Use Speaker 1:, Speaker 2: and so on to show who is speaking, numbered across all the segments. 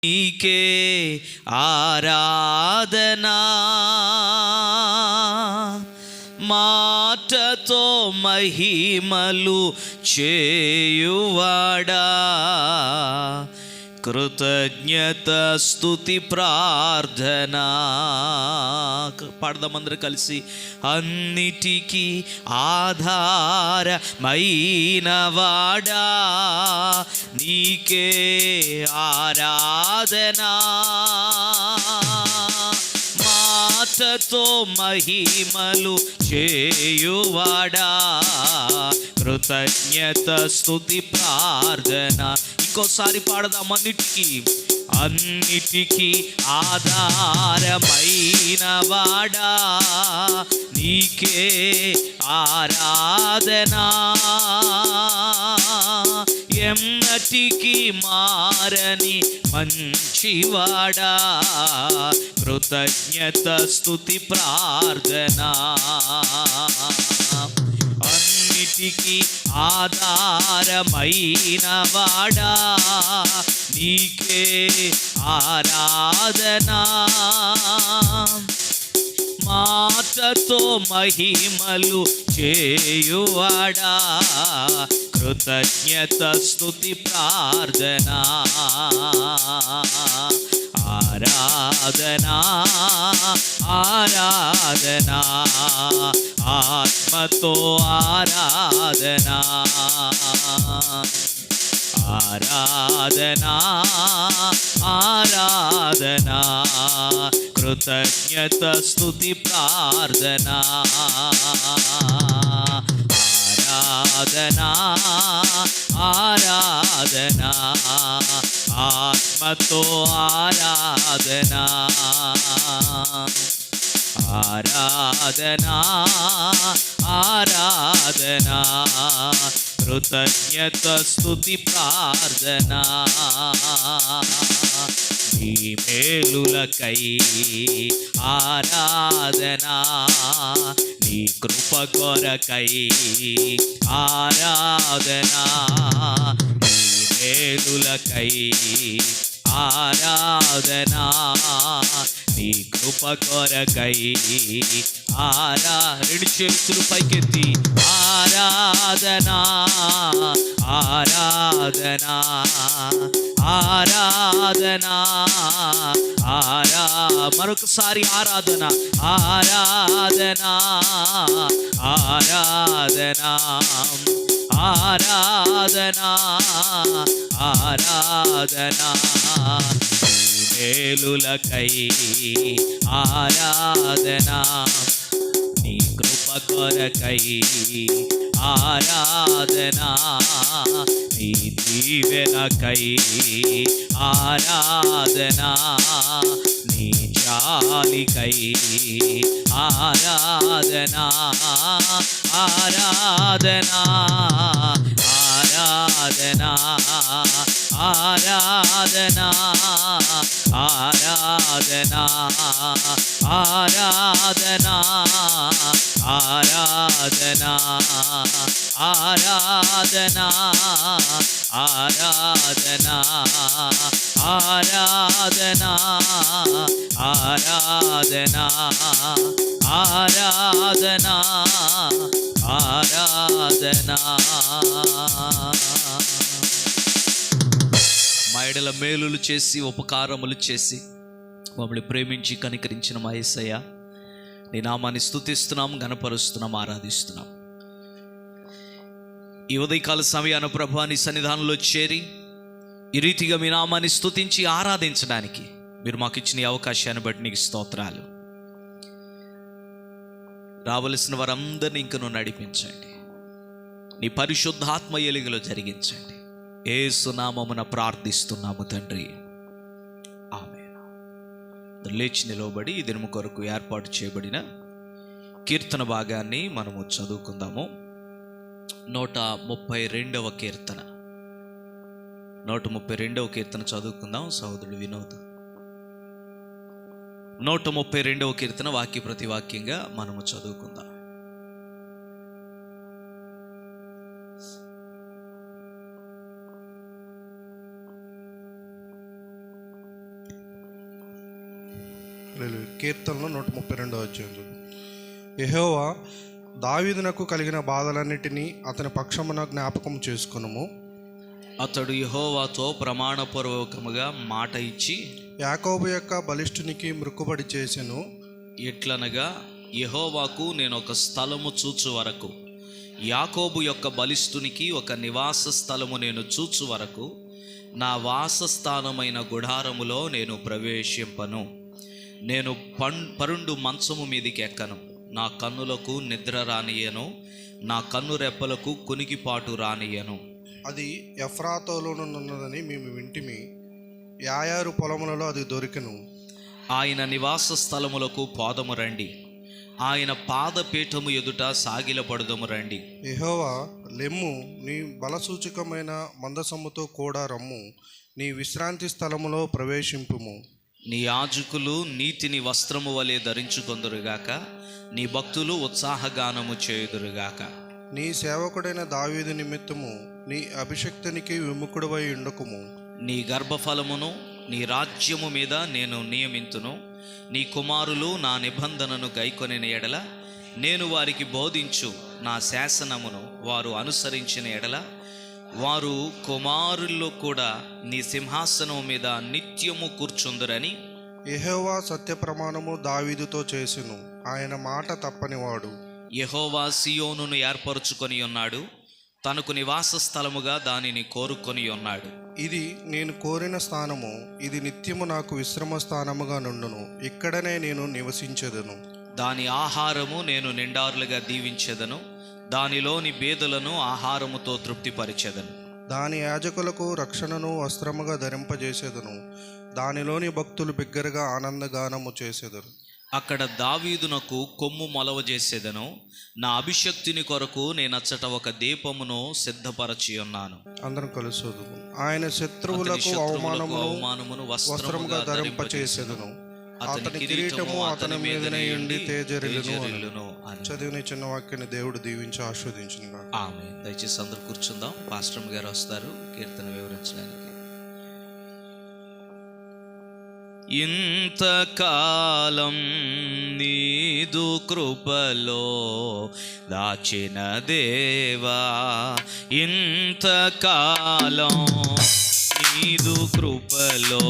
Speaker 1: నీకే ఆరాధనా, మాటతో మహిమలు చేయువాడా, కృతజ్ఞత స్తుతి ప్రార్థనా. పాడదామందరూ కలిసి. అన్నిటికీ ఆధారమైనవాడా, నీకే ఆరాధనా, మాటతో మహిమలు చేయువాడా, కృతజ్ఞత స్తుతి ప్రార్థన. ఇంకోసారి పాడదాం. అన్నిటికీ ఆధారమైన వాడా, నీకే ఆరాధనా, ఎన్నటికీ మారని మంచివాడా, కృతజ్ఞత స్తుతి ప్రార్థనా. అన్నిటికీ ఆధారమైన వాడా, నీకే ఆరాధనా, మాటతో మహిమలు చేయువాడా, కృతజ్ఞత స్తుతి ప్రార్థనా. ఆరాధనా ఆరాధనా, ఆత్మతో ఆరాధనా, ఆరాధనా ఆరాధనా, కృతజ్ఞత స్తుతి ప్రార్థనా. ఆరాధనా ఆరాధనా, ఆత్మతో ఆరాధనా, ఆరాధనా ఆరాధనా, కృతజ్ఞత స్తుతి ప్రార్థనా. నీ మేలులకై ఆరాధనా, నీ కృప కొరకై ఆరాధనా, నీ మేలులకై ఆరాధనా, నీ కృప కొరకై రెండు చేతులు పైకెత్తి ఆరాధనా ఆరాధనా ఆరాధనా మరొకసారి ఆరాధన ఆరాధనా ఆరాధనా ఆరాధనా ఆరాధనా, మేలులకై ఆరాధనా, నీ కృప కొరకై ఆరాధనా, నీ దీవెనకై ఆరాధనా, నీ జాలికై ఆరాధనా ఆరాధనా ఆరాధనా ఆరాధనా ఆరాధనా ఆరాధనా ఆరాధనా ఆరాధనా ఆరాధనా ఆరాధనా ఆరాధనా ఆరాధనా ఆరాధనా. మా ఎడల మేలులు చేసి ఉపకారములు చేసి మమ్మల్ని ప్రేమించి కనికరించిన మా యేసయ్య, నీ నామాన్ని స్తుతిస్తున్నాం, ఘనపరుస్తున్నాం, ఆరాధిస్తున్నాం. ఈ ఉదయకాల సమయాన ప్రభువా నీ సన్నిధానంలో చేరి ఈ రీతిగా మీ నామాన్ని స్తుతించి ఆరాధించడానికి మీరు మాకు ఇచ్చిన అవకాశాన్ని బట్టి నీకు స్తోత్రాలు. రావలసిన వారందరినీ ఇంక నువ్వు నడిపించండి, నీ పరిశుద్ధాత్మ ఎలుగులో జరిగించండి. యేసు నామమున ప్రార్థిస్తున్నాము తండ్రి, ఆమేన్. లేచి నిలవబడి ఈ దినము కొరకు ఏర్పాటు చేయబడిన కీర్తన భాగాన్ని మనము చదువుకుందాము. 132వ కీర్తన 132వ కీర్తన చదువుకుందాం. సహోదరుడు వినోద్ 132వ కీర్తన వాక్య ప్రతి వాక్యంగా మనము చదువుకుందాం.
Speaker 2: కీర్తనలో 132 అధ్యాయం. యెహోవా దావీదునకు కలిగిన బాధలన్నిటినీ అతని పక్షమున జ్ఞాపకం చేసుకొనుము.
Speaker 1: అతడు యెహోవాతో ప్రమాణపూర్వకముగా మాట ఇచ్చి
Speaker 2: యాకోబు యొక్క బలిష్ఠునికి మృక్కుబడి చేసెను.
Speaker 1: ఎట్లనగా, యెహోవాకు నేను ఒక స్థలము చూచు వరకు, యాకోబు యొక్క బలిష్ఠునికి ఒక నివాస స్థలము నేను చూచు వరకు, నా వాసస్థానమైన గుడారములో నేను ప్రవేశింపను. నేను పరుండు మంచము మీదికి ఎక్కను. నా కన్నులకు నిద్ర రానియను, నా కన్ను రెప్పలకు కునికిపాటు రానియను.
Speaker 2: అది ఎఫ్రాతోలోనున్నదని మేము వింటిమి. యాయారు పొలములలో అది దొరికెను.
Speaker 1: ఆయన నివాస స్థలములకు పోదము రండి, ఆయన పాదపీఠము ఎదుట సాగిలపడదము రండి.
Speaker 2: యెహోవా లెమ్ము, నీ బలసూచకమైన మందసముతో కూడా రమ్ము, నీ విశ్రాంతి స్థలములో ప్రవేశింపుము.
Speaker 1: నీ యాజకులు నీతిని వస్త్రము వలె ధరించుకొందురుగాక, నీ భక్తులు ఉత్సాహగానము చేయుదురుగాక.
Speaker 2: నీ సేవకుడైన దావీదు నిమిత్తము నీ అభిషక్తునికి విముఖుడవై ఉండకుము.
Speaker 1: నీ గర్భఫలమును నీ రాజ్యము మీద నేను నియమింతును. నీ కుమారులు నా నిబంధనను గైకొనిన ఎడల, నేను వారికి బోధించు నా శాసనమును వారు అనుసరించిన ఎడల, వారు కుమారుల్లో కూడా నీ సింహాసనం మీద నిత్యము కూర్చుందురని
Speaker 2: యెహోవా సత్య ప్రమాణము దావీదుతో చేసెను. ఆయన మాట తప్పనివాడు.
Speaker 1: యెహోవా సియోనును ఏర్పరచుకొని ఉన్నాడు, తనకు నివాస స్థలముగా దానిని కోరుకొని ఉన్నాడు.
Speaker 2: ఇది నేను కోరిన స్థానము, ఇది నిత్యము నాకు విశ్రమ స్థానముగా నుండును. ఇక్కడనే నేను నివసించెదను.
Speaker 1: దాని ఆహారము నేను నిండారులుగా దీవించెదను, దానిలోని బేదలను ఆహారముతో తృప్తిపరిచెదను.
Speaker 2: దాని యాజకులకు రక్షణను వస్త్రముగా ధరింపజేసేదను. దానిలోని భక్తులు బిగ్గరగా ఆనందగానము చేసేదరు.
Speaker 1: అక్కడ దావీదునకు కొమ్ము మొలవజేసేదను, నా అభిషక్తిని కొరకు నేనచ్చట ఒక దీపమును సిద్ధపరచి ఉన్నాను.
Speaker 2: అందరం కలుసు. ఆయన శత్రువులకు అవమానమును వస్త్రముగా ధరింపచేసేదను. అతని కిరీటము అతని మీదనే ఉండి తేజరిల్లును. చదివిన చిన్న వాక్యాన్ని దేవుడు దీవించి ఆస్వాదించును.
Speaker 1: ఆమేన్. దయచేసి అందరూ కూర్చుందాం. పాస్టర్ గారు వస్తారు కీర్తన వివరించడానికి. ఇంతకాలం నీదు కృపలో దాచిన దేవా, ఇంతకాలం నీదు కృపలో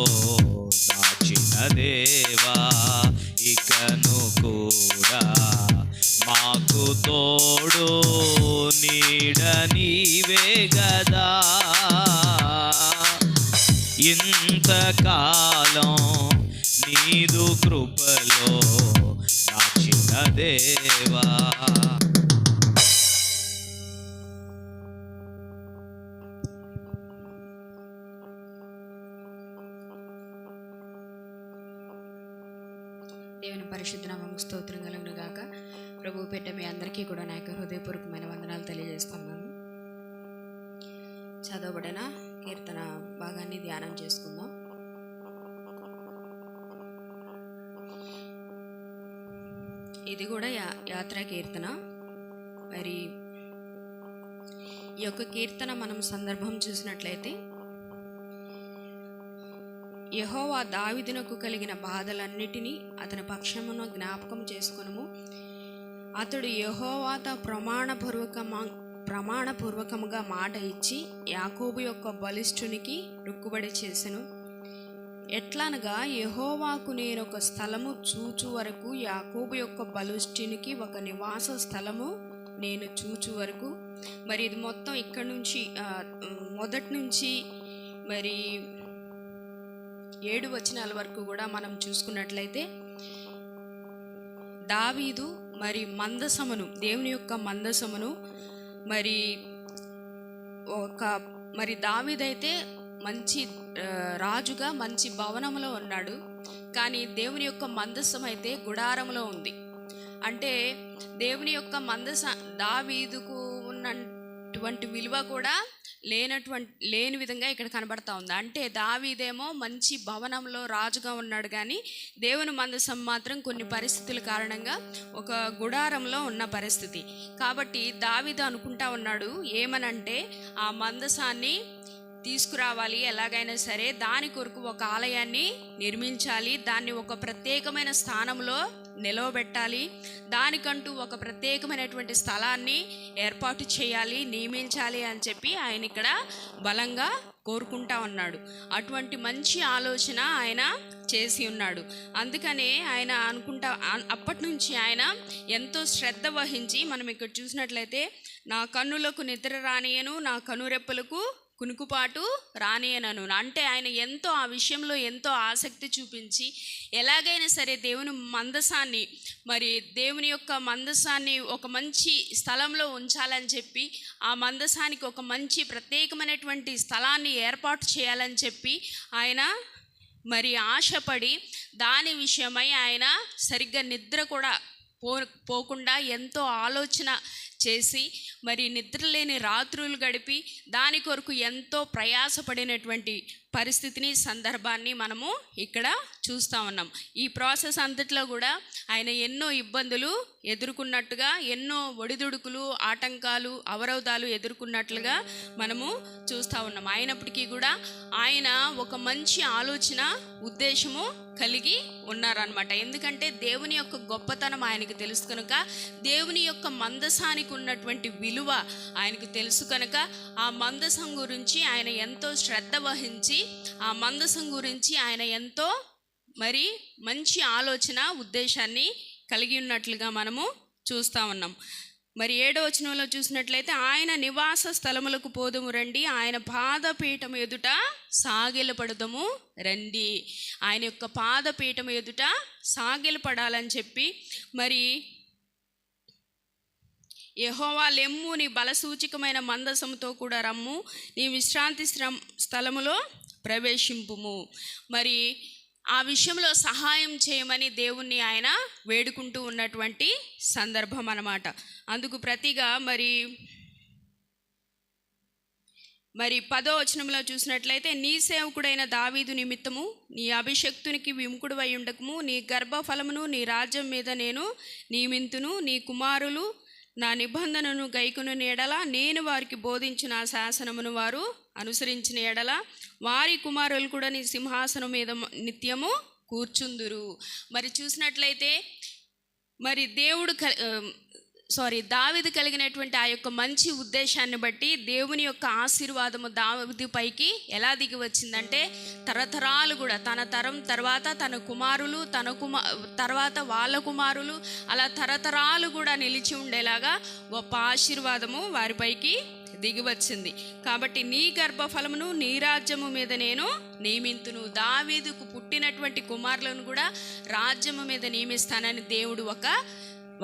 Speaker 1: దాచిన దేవా, ఇకను కూడా మాకు తోడు నీడ నీవే గదా. ఇంతకాలం నీదు కృపలో దాచిన దేవా.
Speaker 3: దేవుని పరిశుద్ధ నామముకు స్తోత్రం కలుగును గాక. ప్రభువు పెట్ట మీ అందరికీ కూడా నా యొక్క హృదయపూర్వకమైన వందనాలు తెలియజేస్తున్నాను. చదవబడిన కీర్తన భాగాన్ని ధ్యానం చేసుకుందాం. ఇది కూడా యాత్రా కీర్తన. మరి ఈ యొక్క కీర్తన మనం సందర్భం చూసినట్లయితే, యెహోవా దావీదునకు కలిగిన బాధలన్నిటినీ అతని పక్షమున జ్ఞాపకం చేసుకొనుము. అతడు యెహోవాతో ప్రమాణపూర్వకముగా మాట ఇచ్చి యాకోబు యొక్క బలిష్ఠునికి రుక్కుబడి చేసెను. ఎట్లనగా, యెహోవాకు నేను ఒక స్థలము చూచు వరకు, యాకోబు యొక్క బలిష్ఠునికి ఒక నివాస స్థలము నేను చూచు వరకు. మరి ఇది మొత్తం ఇక్కడ నుంచి మొదటి నుంచి మరి 7 వచనాల వరకు కూడా మనం చూసుకున్నట్లయితే, దావీదు మరి మందసమును, దేవుని యొక్క మందసమును మరి దావీదైతే మంచి రాజుగా మంచి భవనంలో ఉన్నాడు. కానీ దేవుని యొక్క మందసం అయితే గుడారంలో ఉంది. అంటే దేవుని యొక్క దావీదుకు ఉన్నటువంటి విలువ కూడా లేని విధంగా ఇక్కడ కనబడతా ఉంది. అంటే దావీదేమో మంచి భవనంలో రాజుగా ఉన్నాడు, కానీ దేవుని మందసం మాత్రం కొన్ని పరిస్థితుల కారణంగా ఒక గుడారంలో ఉన్న పరిస్థితి. కాబట్టి దావీదు అనుకుంటా ఉన్నాడు ఏమనంటే, ఆ మందసాన్ని తీసుకురావాలి, ఎలాగైనా సరే దాని కొరకు ఒక ఆలయాన్ని నిర్మించాలి, దాన్ని ఒక ప్రత్యేకమైన స్థానంలో నిలవబెట్టాలి, దానికంటూ ఒక ప్రత్యేకమైనటువంటి స్థలాన్ని ఏర్పాటు చేయాలి, నియమించాలి అని చెప్పి ఆయన ఇక్కడ బలంగా కోరుకుంటా ఉన్నాడు. అటువంటి మంచి ఆలోచన ఆయన చేసి ఉన్నాడు. అందుకనే ఆయన అప్పటి నుంచి ఆయన ఎంతో శ్రద్ధ వహించి, మనం ఇక్కడ చూసినట్లయితే నా కన్నులకు నిద్ర రానియను, నా కనురెప్పలకు కునుకుపాటు రానియనను. అంటే ఆయన ఎంతో ఆ విషయంలో ఎంతో ఆసక్తి చూపించి ఎలాగైనా సరే దేవుని మందసాన్ని, మరి దేవుని యొక్క మందసాన్ని ఒక మంచి స్థలంలో ఉంచాలని చెప్పి, ఆ మందసానికి ఒక మంచి ప్రత్యేకమైనటువంటి స్థలాన్ని ఏర్పాటు చేయాలని చెప్పి ఆయన మరి ఆశపడి దాని విషయమై ఆయన సరిగ్గా నిద్ర కూడా పోకుండా ఎంతో ఆలోచన చేసి, మరి నిద్రలేని రాత్రులు గడిపి దాని కొరకు ఎంతో ప్రయాసపడినటువంటి పరిస్థితిని, సందర్భాన్ని మనము ఇక్కడ చూస్తూ ఉన్నాం. ఈ ప్రాసెస్ అంతట్లో కూడా ఆయన ఎన్నో ఇబ్బందులు ఎదుర్కొన్నట్టుగా, ఎన్నో ఒడిదుడుకులు, ఆటంకాలు, అవరోధాలు ఎదుర్కొన్నట్లుగా మనము చూస్తూ ఉన్నాం. అయినప్పటికీ కూడా ఆయన ఒక మంచి ఆలోచన, ఉద్దేశము కలిగి ఉన్నారనమాట. ఎందుకంటే దేవుని యొక్క గొప్పతనం ఆయనకు తెలుసు కనుక, దేవుని యొక్క మందసానికి ఉన్నటువంటి విలువ ఆయనకు తెలుసు కనుక, ఆ మందసం గురించి ఆయన ఎంతో శ్రద్ధ వహించి, ఆ మందసం గురించి ఆయన ఎంతో మరి మంచి ఆలోచన, ఉద్దేశాన్ని కలిగి ఉన్నట్లుగా మనము చూస్తూ ఉన్నాం. మరి 7వ వచనంలో చూసినట్లయితే, ఆయన నివాస స్థలములకు పోదుము రండి, ఆయన పాదపీఠం ఎదుట సాగిలపడదము రండి. ఆయన యొక్క పాదపీఠం ఎదుట సాగిలపడాలని చెప్పి, మరి యెహోవా లెమ్ము, నీ బలసూచికమైన మందసముతో కూడా రమ్ము, నీ విశ్రాంతి స్థలములో ప్రవేశింపుము. మరి ఆ విషయంలో సహాయం చేయమని దేవుణ్ణి ఆయన వేడుకుంటూ ఉన్నటువంటి సందర్భం అన్నమాట. అందుకు ప్రతిగా మరి 10వ వచనంలో చూసినట్లయితే, నీ సేవకుడైన దావీదు నిమిత్తము నీ అభిషక్తునికి విముఖుడవై ఉండకము, నీ గర్భఫలమును నీ రాజ్యం మీద నేను నియమింతును, నీ కుమారులు నా నిబంధనను గైకొను ఎడల, నేను వారికి బోధించిన ఆ శాసనమును వారు అనుసరించిన ఎడల, వారి కుమారులు కూడా నీ సింహాసనం మీద నిత్యము కూర్చుందురు. మరి చూసినట్లయితే మరి దావీదు కలిగినటువంటి ఆ యొక్క మంచి ఉద్దేశాన్ని బట్టి దేవుని యొక్క ఆశీర్వాదము దావీదు పైకి ఎలా దిగి వచ్చిందంటే, తరతరాలు కూడా తన తరం తర్వాత తన కుమారులు, తర్వాత వాళ్ళ కుమారులు, అలా తరతరాలు కూడా నిలిచి ఉండేలాగా గొప్ప ఆశీర్వాదము వారిపైకి దిగి వచ్చింది. కాబట్టి నీ గర్భఫలమును నీ రాజ్యము మీద నేను నియమింతును. దావీదుకు పుట్టినటువంటి కుమారులను కూడా రాజ్యము మీద నియమిస్తానని దేవుడు ఒక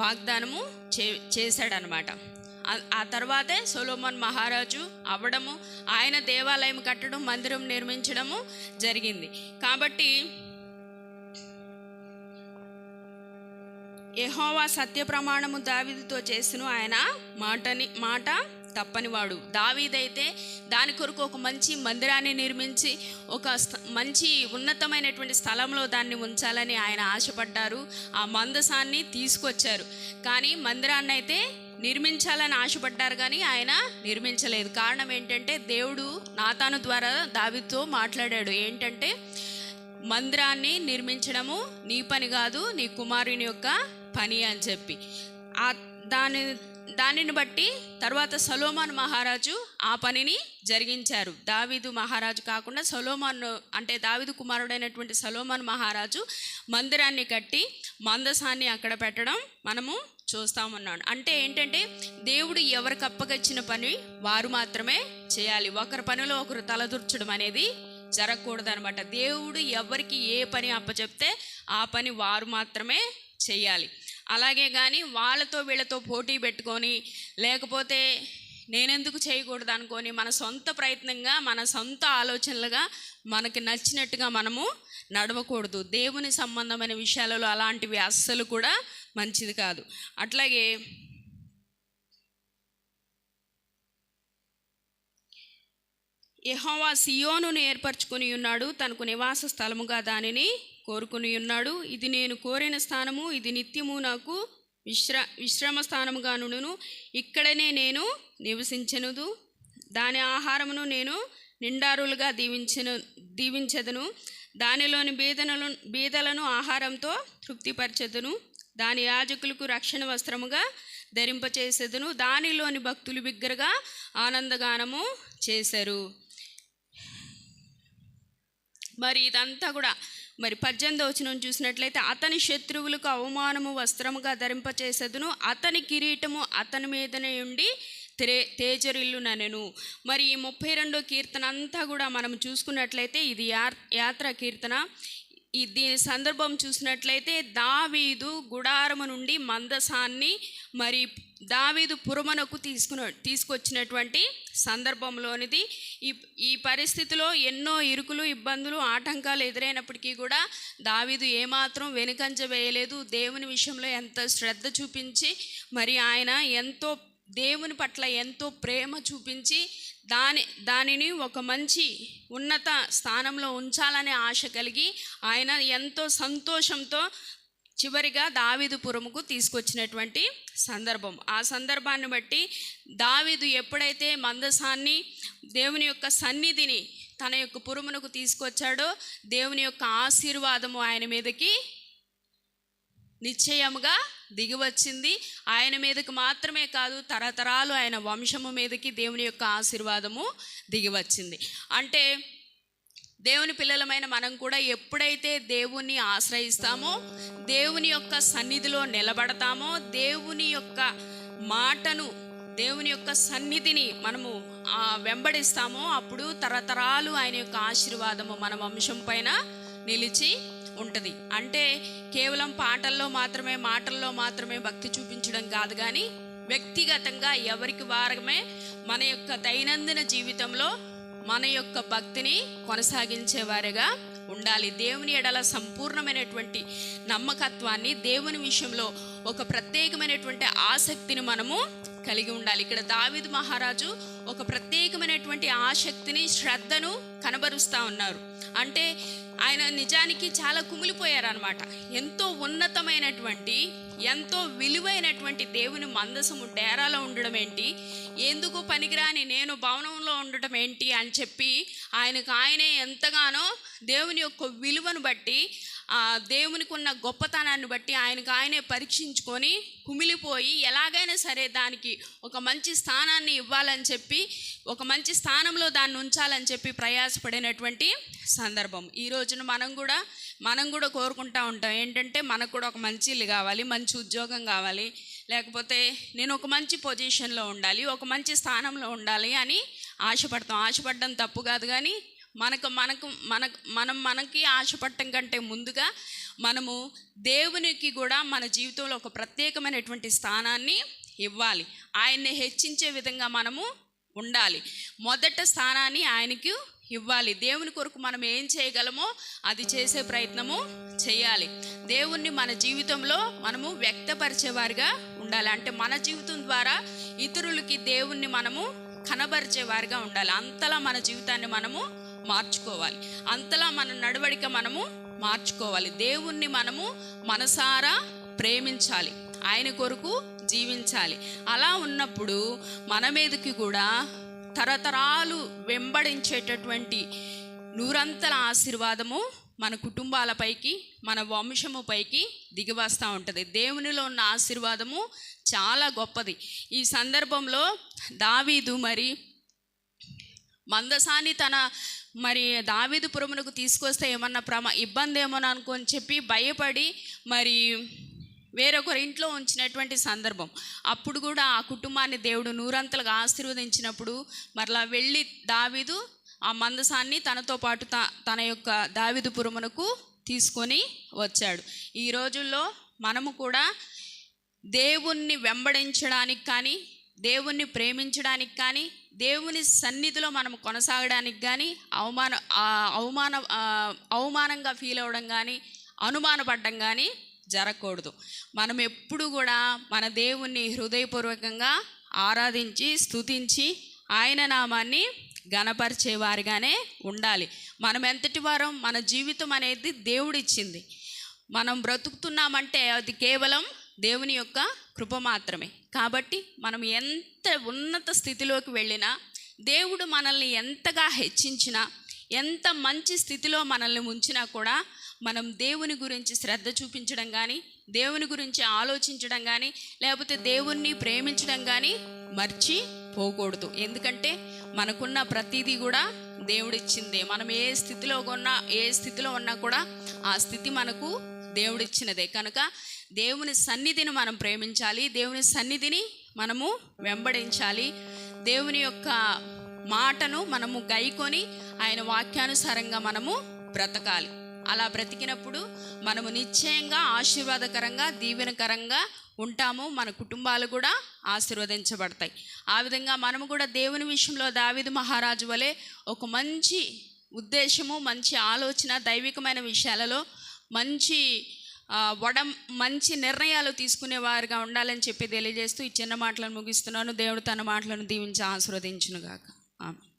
Speaker 3: వాగ్దానము చేశాడనమాట. ఆ తర్వాతే సొలొమోన్ మహారాజు అవ్వడము, ఆయన దేవాలయం కట్టడం, మందిరం నిర్మించడము జరిగింది. కాబట్టి యెహోవా సత్య ప్రమాణము దావీదుతో చేసిను, ఆయన మాట తప్పనివాడు. దావీదైతే దాని కొరకు ఒక మంచి మందిరాన్ని నిర్మించి ఒక మంచి ఉన్నతమైనటువంటి స్థలంలో దాన్ని ఉంచాలని ఆయన ఆశపడ్డారు. ఆ మందసాన్ని తీసుకొచ్చారు. కానీ మందిరాన్ని అయితే నిర్మించాలని ఆశపడ్డారు, కానీ ఆయన నిర్మించలేదు. కారణం ఏంటంటే, దేవుడు నాతాను ద్వారా దావీదుతో మాట్లాడాడు. ఏంటంటే, మందిరాన్ని నిర్మించడము నీ పని కాదు, నీ కుమారుని యొక్క పని అని చెప్పి. దానిని బట్టి తర్వాత సొలొమోన్ మహారాజు ఆ పనిని జరిగించారు. దావీదు మహారాజు కాకుండా దావీదు కుమారుడైనటువంటి సొలొమోన్ మహారాజు మందిరాన్ని కట్టి మందసాన్ని అక్కడ పెట్టడం మనము చూస్తామన్నాడు. అంటే ఏంటంటే, దేవుడు ఎవరికి అప్పగించిన పని వారు మాత్రమే చేయాలి. ఒకరి పనిలో ఒకరు తలదూర్చడం అనేది జరగకూడదు అనమాట. దేవుడు ఎవరికి ఏ పని అప్పచెప్తే ఆ పని వారు మాత్రమే చేయాలి. అలాగే కానీ వాళ్ళతో వీళ్ళతో పోటీ పెట్టుకొని, లేకపోతే నేనెందుకు చేయకూడదు అనుకొని మన సొంత ప్రయత్నంగా, మన సొంత ఆలోచనలుగా మనకి నచ్చినట్టుగా మనము నడవకూడదు. దేవుని సంబంధమైన విషయాలలో అలాంటివి అస్సలు కూడా మంచిది కాదు. అట్లాగే యెహోవా సియోనును ఏర్పరచుకొని ఉన్నాడు, తనకు నివాస స్థలముగా దానిని కోరుకుని ఉన్నాడు. ఇది నేను కోరిన స్థానము, ఇది నిత్యము నాకు విశ్రమ స్థానముగా నుండును. ఇక్కడనే నేను నివసించెనుదు, దాని ఆహారమును నేను నిండారులుగా దీవించెదను. దానిలోని బీదలను ఆహారంతో తృప్తిపరచెదను. దాని యాజకులకు రక్షణ వస్త్రముగా ధరింపచేసేదను. దానిలోని భక్తులు బిగ్గరగా ఆనందగానము చేశారు. మరి ఇదంతా కూడా మరి 18వ వచనం చూసినట్లయితే, అతని శత్రువులకు అవమానము వస్త్రముగా ధరింపచేసేదను. అతని కిరీటము అతని మీదనే ఉండి తేజరిల్లునెను. మరి ఈ 32వ కీర్తన అంతా కూడా మనం చూసుకున్నట్లయితే ఇది యాత్ర కీర్తన. దీని సందర్భం చూసినట్లయితే దావీదు గుడారము నుండి మందసాన్ని మరి దావీదు పురమునకు తీసుకొచ్చినటువంటి సందర్భంలోనిది. ఈ పరిస్థితిలో ఎన్నో ఇరుకులు, ఇబ్బందులు, ఆటంకాలు ఎదురైనప్పటికీ కూడా దావీదు ఏమాత్రం వెనుకంజ వేయలేదు. దేవుని విషయంలో ఎంత శ్రద్ధ చూపించి మరి ఆయన ఎంతో దేవుని పట్ల ఎంతో ప్రేమ చూపించి దానిని ఒక మంచి ఉన్నత స్థానంలో ఉంచాలనే ఆశ కలిగి ఆయన ఎంతో సంతోషంతో చివరిగా దావీదుపురముకు తీసుకొచ్చినటువంటి సందర్భం. ఆ సందర్భాన్ని బట్టి దావీదు ఎప్పుడైతే మందసాన్ని, దేవుని యొక్క సన్నిధిని తన యొక్క పురమునకు తీసుకొచ్చాడో దేవుని యొక్క ఆశీర్వాదము ఆయన మీదకి నిశ్చయముగా దిగివచ్చింది. ఆయన మీదకి మాత్రమే కాదు, తరతరాలు ఆయన వంశము మీదకి దేవుని యొక్క ఆశీర్వాదము దిగివచ్చింది. అంటే దేవుని పిల్లలమైన మనం కూడా ఎప్పుడైతే దేవుణ్ణి ఆశ్రయిస్తామో, దేవుని యొక్క సన్నిధిలో నిలబడతామో, దేవుని యొక్క మాటను, దేవుని యొక్క సన్నిధిని మనము వెంబడిస్తామో, అప్పుడు తరతరాలు ఆయన యొక్క ఆశీర్వాదము మన వంశం పైన నిలిచి ఉంటుంది. అంటే కేవలం మాటల్లో మాత్రమే భక్తి చూపించడం కాదు, కానీ వ్యక్తిగతంగా ఎవరికి వారమే మన యొక్క దైనందిన జీవితంలో మన యొక్క భక్తిని కొనసాగించేవారుగా ఉండాలి. దేవుని ఎడల సంపూర్ణమైనటువంటి నమ్మకత్వాన్ని, దేవుని విషయంలో ఒక ప్రత్యేకమైనటువంటి ఆసక్తిని మనము కలిగి ఉండాలి. ఇక్కడ దావీదు మహారాజు ఒక ప్రత్యేకమైనటువంటి ఆసక్తిని, శ్రద్ధను కనబరుస్తూ ఉన్నారు. అంటే ఆయన నిజానికి చాలా కుమిలిపోయారనమాట. ఎంతో ఉన్నతమైనటువంటి, ఎంతో విలువైనటువంటి దేవుని మందసము డేరాలో ఉండడం ఏంటి, ఎందుకు పనికిరాని నేను భవనంలో ఉండటం ఏంటి అని చెప్పి ఆయనే ఎంతగానో దేవుని యొక్క విలువను బట్టి, ఆ దేవునికి ఉన్న గొప్పతనాన్ని బట్టి ఆయనే పరీక్షించుకొని కుమిలిపోయి ఎలాగైనా సరే దానికి ఒక మంచి స్థానాన్ని ఇవ్వాలని చెప్పి, ఒక మంచి స్థానంలో దాన్ని ఉంచాలని చెప్పి ప్రయాసపడినటువంటి సందర్భం. ఈ రోజున మనం కూడా కోరుకుంటూ ఉంటాం ఏంటంటే, మనకు కూడా ఒక మంచి ఇల్లు కావాలి, మంచి ఉద్యోగం కావాలి, లేకపోతే నేను ఒక మంచి పొజిషన్లో ఉండాలి, ఒక మంచి స్థానంలో ఉండాలి అని ఆశపడడం తప్పు కాదు. కానీ మనకి ఆశపడటం కంటే ముందుగా మనము దేవునికి కూడా మన జీవితంలో ఒక ప్రత్యేకమైనటువంటి స్థానాన్ని ఇవ్వాలి. ఆయన్ని హెచ్చించే విధంగా మనము ఉండాలి. మొదట స్థానాన్ని ఆయనకు ఇవ్వాలి. దేవుని కొరకు మనం ఏం చేయగలమో అది చేసే ప్రయత్నము చేయాలి. దేవుణ్ణి మన జీవితంలో మనము వ్యక్తపరిచేవారుగా ఉండాలి. అంటే మన జీవితం ద్వారా ఇతరులకి దేవుణ్ణి మనము కనబరిచేవారుగా ఉండాలి. అంతలా మన జీవితాన్ని మనము మార్చుకోవాలి, అంతలా మన నడవడిక మనము మార్చుకోవాలి. దేవుణ్ణి మనము మనసారా ప్రేమించాలి, ఆయన కొరకు జీవించాలి. అలా ఉన్నప్పుడు మన మీదకి కూడా తరతరాలు వెంబడించేటటువంటి నూరంతల ఆశీర్వాదము మన కుటుంబాలపైకి, మన వంశము పైకి దిగివస్తూ ఉంటుంది. దేవునిలో ఉన్న ఆశీర్వాదము చాలా గొప్పది. ఈ సందర్భంలో దావీదు మరి మందసాన్ని దావీదు పురమునకు తీసుకొస్తే ఏమన్నా ఇబ్బంది ఏమోనో అనుకొని చెప్పి భయపడి మరి వేరొకరి ఇంట్లో ఉంచినటువంటి సందర్భం. అప్పుడు కూడా ఆ కుటుంబాన్ని దేవుడు నూరంతలుగా ఆశీర్వదించినప్పుడు మరలా వెళ్ళి దావీదు ఆ మందసాన్ని తనతో పాటు తన యొక్క దావీదు పురమునకు తీసుకొని వచ్చాడు. ఈ రోజుల్లో మనము కూడా దేవుణ్ణి వెంబడించడానికి కానీ, దేవుణ్ణి ప్రేమించడానికి కానీ, దేవుని సన్నిధిలో మనం కొనసాగడానికి కానీ అవమానంగా ఫీల్ అవ్వడం కానీ, అనుమానపడడం కానీ జరగకూడదు. మనం ఎప్పుడు కూడా మన దేవుణ్ణి హృదయపూర్వకంగా ఆరాధించి స్తుతించి ఆయన నామాన్ని ఘనపరిచేవారిగానే ఉండాలి. మనం ఎంతటి వారం, మన జీవితం అనేది దేవుడిచ్చింది. మనం బ్రతుకుతున్నామంటే అది కేవలం దేవుని యొక్క కృప మాత్రమే. కాబట్టి మనం ఎంత ఉన్నత స్థితిలోకి వెళ్ళినా, దేవుడు మనల్ని ఎంతగా హెచ్చించినా, ఎంత మంచి స్థితిలో మనల్ని ఉంచినా కూడా మనం దేవుని గురించి శ్రద్ధ చూపించడం కానీ, దేవుని గురించి ఆలోచించడం కానీ, లేకపోతే దేవుణ్ణి ప్రేమించడం కానీ మర్చిపోకూడదు. ఎందుకంటే మనకున్న ప్రతిదీ కూడా దేవుడిచ్చిందే. మనం ఏ స్థితిలో ఉన్నా కూడా ఆ స్థితి మనకు దేవుడిచ్చినదే. కనుక దేవుని సన్నిధిని మనం ప్రేమించాలి, దేవుని సన్నిధిని మనము వెంబడించాలి, దేవుని యొక్క మాటను మనము గైకొని ఆయన వాక్యానుసారంగా మనము బ్రతకాలి. అలా బ్రతికినప్పుడు మనము నిశ్చయంగా ఆశీర్వాదకరంగా, దీవెనకరంగా ఉంటాము. మన కుటుంబాలు కూడా ఆశీర్వదించబడతాయి. ఆ విధంగా మనము కూడా దేవుని విషయంలో దావీదు మహారాజు వలె ఒక మంచి ఉద్దేశము, మంచి ఆలోచన, దైవికమైన విషయాలలో మంచి నిర్ణయాలు తీసుకునేవారుగా ఉండాలని చెప్పి తెలియజేస్తూ ఈ చిన్న మాటలను ముగిస్తున్నాను. దేవుడు తన మాటలను దీవించి ఆశీర్వదించునుగాక. ఆమేన్.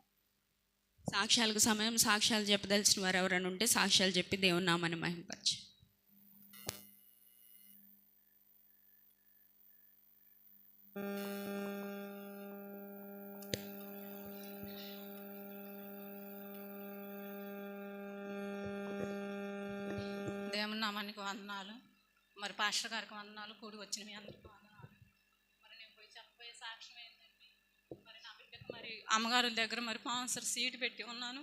Speaker 3: సాక్ష్యాలకు సమయం. సాక్ష్యాలు చెప్పదలిచిన వారు ఎవరైనా ఉంటే సాక్ష్యాలు చెప్పి దేవుని నామాన్ని మహిమపరచు.
Speaker 4: దేవుని నామానికి వందనాలు. మరి పాస్టర్ గారికి వందనాలు, కూడి వచ్చిన మీ అందరికీ వందనాలు. మరి నేను పోయి చెప్పబోయే సాక్ష్యం ఏంటంటే, మరి నా బిడ్డకు మరి అమ్మగారుల దగ్గర మరి స్పాన్సర్ సీట్ పెట్టి ఉన్నాను.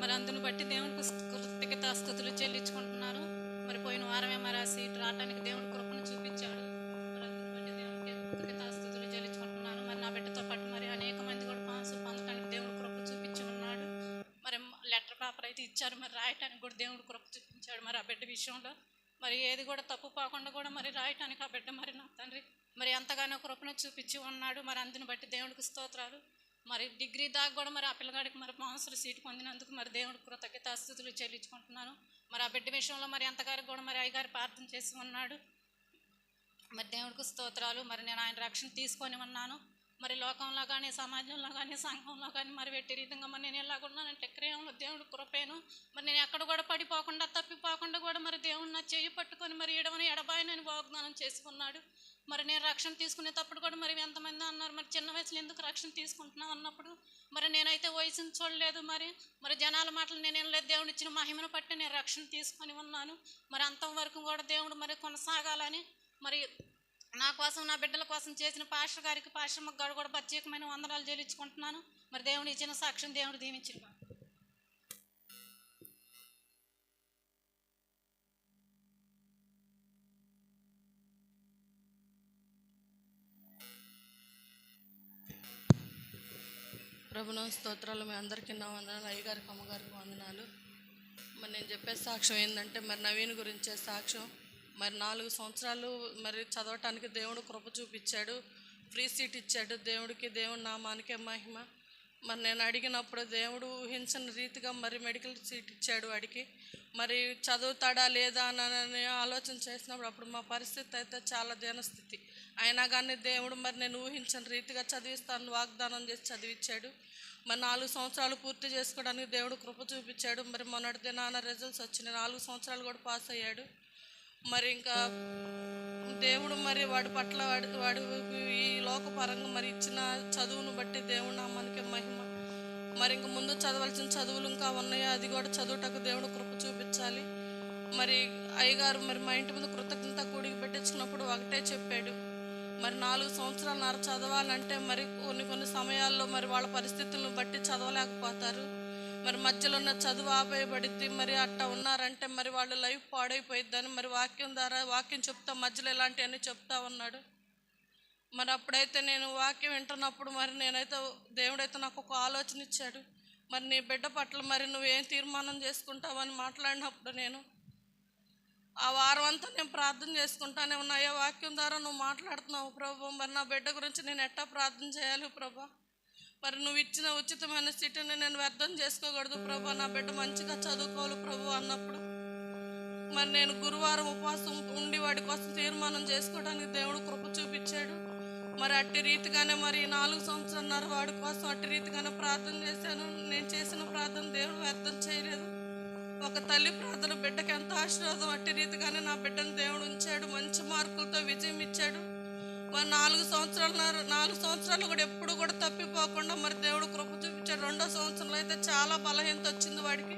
Speaker 4: మరి అందును బట్టి దేవునికి కృతజ్ఞతాస్తుతులు చెల్లించుకుంటున్నాను. మరి పోయిన వారమే మరి ఆ సీట్ రావడానికి దేవుడి కృపను చూపించాడు. మరి అందును బట్టి దేవునికి కృతజ్ఞతాస్తుతులు చెల్లించుకుంటున్నాను. మరి నా బిడ్డతో పాటు మరి అనేక మంది కూడా స్పాన్సర్ పొందడానికి దేవుడి కృప చూపించి ఉన్నాడు. మరి లెటర్ పేపర్ అయితే ఇచ్చారు, మరి రాయటానికి కూడా దేవుడు కృప చూపించాడు. మరి ఆ బిడ్డ విషయంలో మరి ఏది కూడా తప్పు పోకుండా కూడా మరి రాయటానికి ఆ బిడ్డ మరి నా తండ్రి మరి ఎంతగానో కృపను చూపించి ఉన్నాడు. మరి అందుని బట్టి దేవుడికి స్తోత్రాలు. మరి డిగ్రీ దాకా కూడా మరి ఆ పిల్లగాడికి మరి స్పాన్సర్ సీట్ పొందినందుకు మరి దేవుడి కృతజ్ఞతాస్తుతులు చెల్లించుకుంటున్నాను. మరి ఆ బిడ్డ విషయంలో మరి ఎంతగారికి కూడా మరి అయ్యగారు ప్రార్థన చేసి ఉన్నాడు. మరి దేవుడికి స్తోత్రాలు. మరి నేను ఆయన రక్షణ తీసుకొని ఉన్నాను. మరి లోకంలో కానీ, సమాజంలో కానీ, సంఘంలో కానీ మరి వెట్టి రీతంగా మరి నేను ఎలాగున్నానంటే క్రియంలో దేవుడు కృపేను. మరి నేను ఎక్కడ కూడా పడిపోకుండా, తప్పిపోకుండా కూడా మరి దేవుడు నా చేయి పట్టుకొని మరి ఎడబాయనని వాగ్దానం చేసుకున్నాడు. మరి నేను రక్షణ తీసుకునేటప్పుడు కూడా మరి ఎంతమంది అన్నారు, మరి చిన్న వయసులో ఎందుకు రక్షణ తీసుకుంటున్నావు అన్నప్పుడు మరి నేనైతే వయసుని చూడలేదు. మరి జనాల మాటలు నేనేం లేదు, దేవుడు ఇచ్చిన మహిమను బట్టి నేను రక్షణ తీసుకొని ఉన్నాను. మరి అంతవరకు కూడా దేవుడు మరి కొనసాగాలని మరి నా కోసం, నా బిడ్డల కోసం చేసిన పాస్టర్ గారికి, పాస్టర్ గారు కూడా ప్రత్యేకమైన వందనాలు చెల్లించుకుంటున్నాను. మరి దేవుడు ఇచ్చిన సాక్ష్యం దేవుడు దీవించిన.
Speaker 5: ప్రభును స్తోత్రాలు. మీ అందరికీ నా వందనాలు. అయ్యగారికి, అమ్మగారికి వందనాలు. మరి నేను చెప్పే సాక్ష్యం ఏంటంటే, మరి నవీన్ గురించే సాక్ష్యం. మరి 4 సంవత్సరాలు మరి చదవటానికి దేవుడు కృప చూపించాడు, ఫ్రీ సీట్ ఇచ్చాడు. దేవుడికి, దేవుడి నామానికే మహిమ. మరి నేను అడిగినప్పుడు దేవుడు ఊహించిన రీతిగా మరి మెడికల్ సీట్ ఇచ్చాడు వాడికి. మరి చదువుతాడా లేదా అని ఆలోచన చేసినప్పుడు అప్పుడు మా పరిస్థితి అయితే చాలా దీనస్థితి. అయినా కానీ దేవుడు మరి నేను ఊహించిన రీతిగా చదివిస్తాను వాగ్దానం చేసి చదివించాడు. మరి 4 సంవత్సరాలు పూర్తి చేసుకోవడానికి దేవుడు కృప చూపించాడు. మరి మొన్నటి దినాన రిజల్ట్స్ వచ్చినాయి. 4 సంవత్సరాలు కూడా పాస్ అయ్యాడు. మరి ఇంకా దేవుడు మరి వాడి పట్ల వాడి ఈ లోకపరంగా మరి ఇచ్చిన చదువును బట్టి దేవుడు నామానికి మహిమ. మరి ఇంక ముందు చదవాల్సిన చదువులు ఇంకా ఉన్నాయి, అది కూడా చదువుటకు దేవుడు కృప చూపించాలి. మరి అయ్యగారు మరి మా ఇంటి ముందు కృతజ్ఞత కూడికి పెట్టించుకున్నప్పుడు ఒకటే చెప్పాడు, మరి 4 సంవత్సరాలు చదవాలంటే మరి కొన్ని సమయాల్లో మరి వాళ్ళ పరిస్థితులను బట్టి చదవలేకపోతారు. మరి మధ్యలో ఉన్న చదువు ఆపేయబడిద్ది. మరి అట్టా ఉన్నారంటే మరి వాళ్ళ లైఫ్ పాడైపోయిద్దని మరి వాక్యం చెప్తా మధ్యలో ఇలాంటివన్నీ చెప్తా ఉన్నాడు. మరి అప్పుడైతే నేను వాక్యం వింటున్నప్పుడు మరి నేనైతే దేవుడైతే నాకు ఒక ఆలోచన ఇచ్చాడు. మరి నీ బిడ్డ పట్ల మరి నువ్వేం తీర్మానం చేసుకుంటావని మాట్లాడినప్పుడు నేను ఆ వారం అంతా నేను ప్రార్థన చేసుకుంటానే ఉన్నా. అయ్యా, వాక్యం ద్వారా నువ్వు మాట్లాడుతున్నావు ప్రభు, మరి నా బిడ్డ గురించి నేను ఎట్టా ప్రార్థన చేయాలి ప్రభా? మరి నువ్వు ఇచ్చిన ఉచితమైన సీటుని నేను వ్యర్థం చేసుకోకూడదు ప్రభా, నా బిడ్డ మంచిగా చదువుకోవాలి ప్రభు అన్నప్పుడు మరి నేను గురువారం ఉపవాసం ఉండి వాడి కోసం తీర్మానం చేసుకోవడానికి దేవుడు కృప చూపించాడు. మరి అట్టి రీతిగానే మరి 4 సంవత్సరాలన్నర వాడి కోసం అట్టి రీతిగానే ప్రార్థన చేశాను. నేను చేసిన ప్రార్థన దేవుడు వ్యర్థం చేయలేదు. ఒక తల్లి ప్రార్థన బిడ్డకి ఎంత ఆశీర్వాదం. అట్టి రీతిగానే నా బిడ్డను దేవుడు ఉంచాడు, మంచి మార్కులతో విజయం ఇచ్చాడు. మరి 4 సంవత్సరాలు కూడా ఎప్పుడు కూడా తప్పిపోకుండా మరి దేవుడు కృప చూపించాడు. 2వ సంవత్సరంలో అయితే చాలా బలహీనత వచ్చింది వాడికి,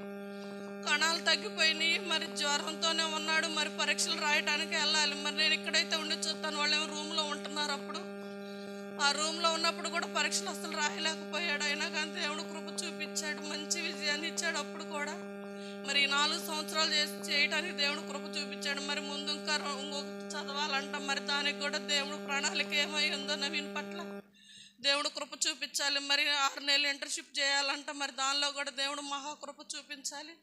Speaker 5: కణాలు తగ్గిపోయినాయి, మరి జ్వరంతోనే ఉన్నాడు. మరి పరీక్షలు రాయడానికి వెళ్ళాలి. మరి నేను ఇక్కడైతే ఉండి చూస్తాను, వాళ్ళు ఏమో రూమ్లో ఉంటున్నారు. అప్పుడు ఆ రూమ్లో ఉన్నప్పుడు కూడా పరీక్షలు అసలు రాయలేకపోయాడు. అయినా కానీ దేవుడు కృప చూపించాడు, మంచి విజయాన్ని ఇచ్చాడు. అప్పుడు కూడా మరి 4 సంవత్సరాలు చేయడానికి దేవుడు కృప చూపించాడు. మరి ముందు ఇంకా ఇంకొకటి చదవాలంట. మరి దానికి కూడా దేవుడు ప్రణాళిక ఏమై ఉందో నవీన్ పట్ల దేవుడు కృప చూపించాలి. మరి 6 నెలలు ఇంటర్న్షిప్ చేయాలంట. మరి దానిలో కూడా దేవుడు మహాకృప చూపించాలి.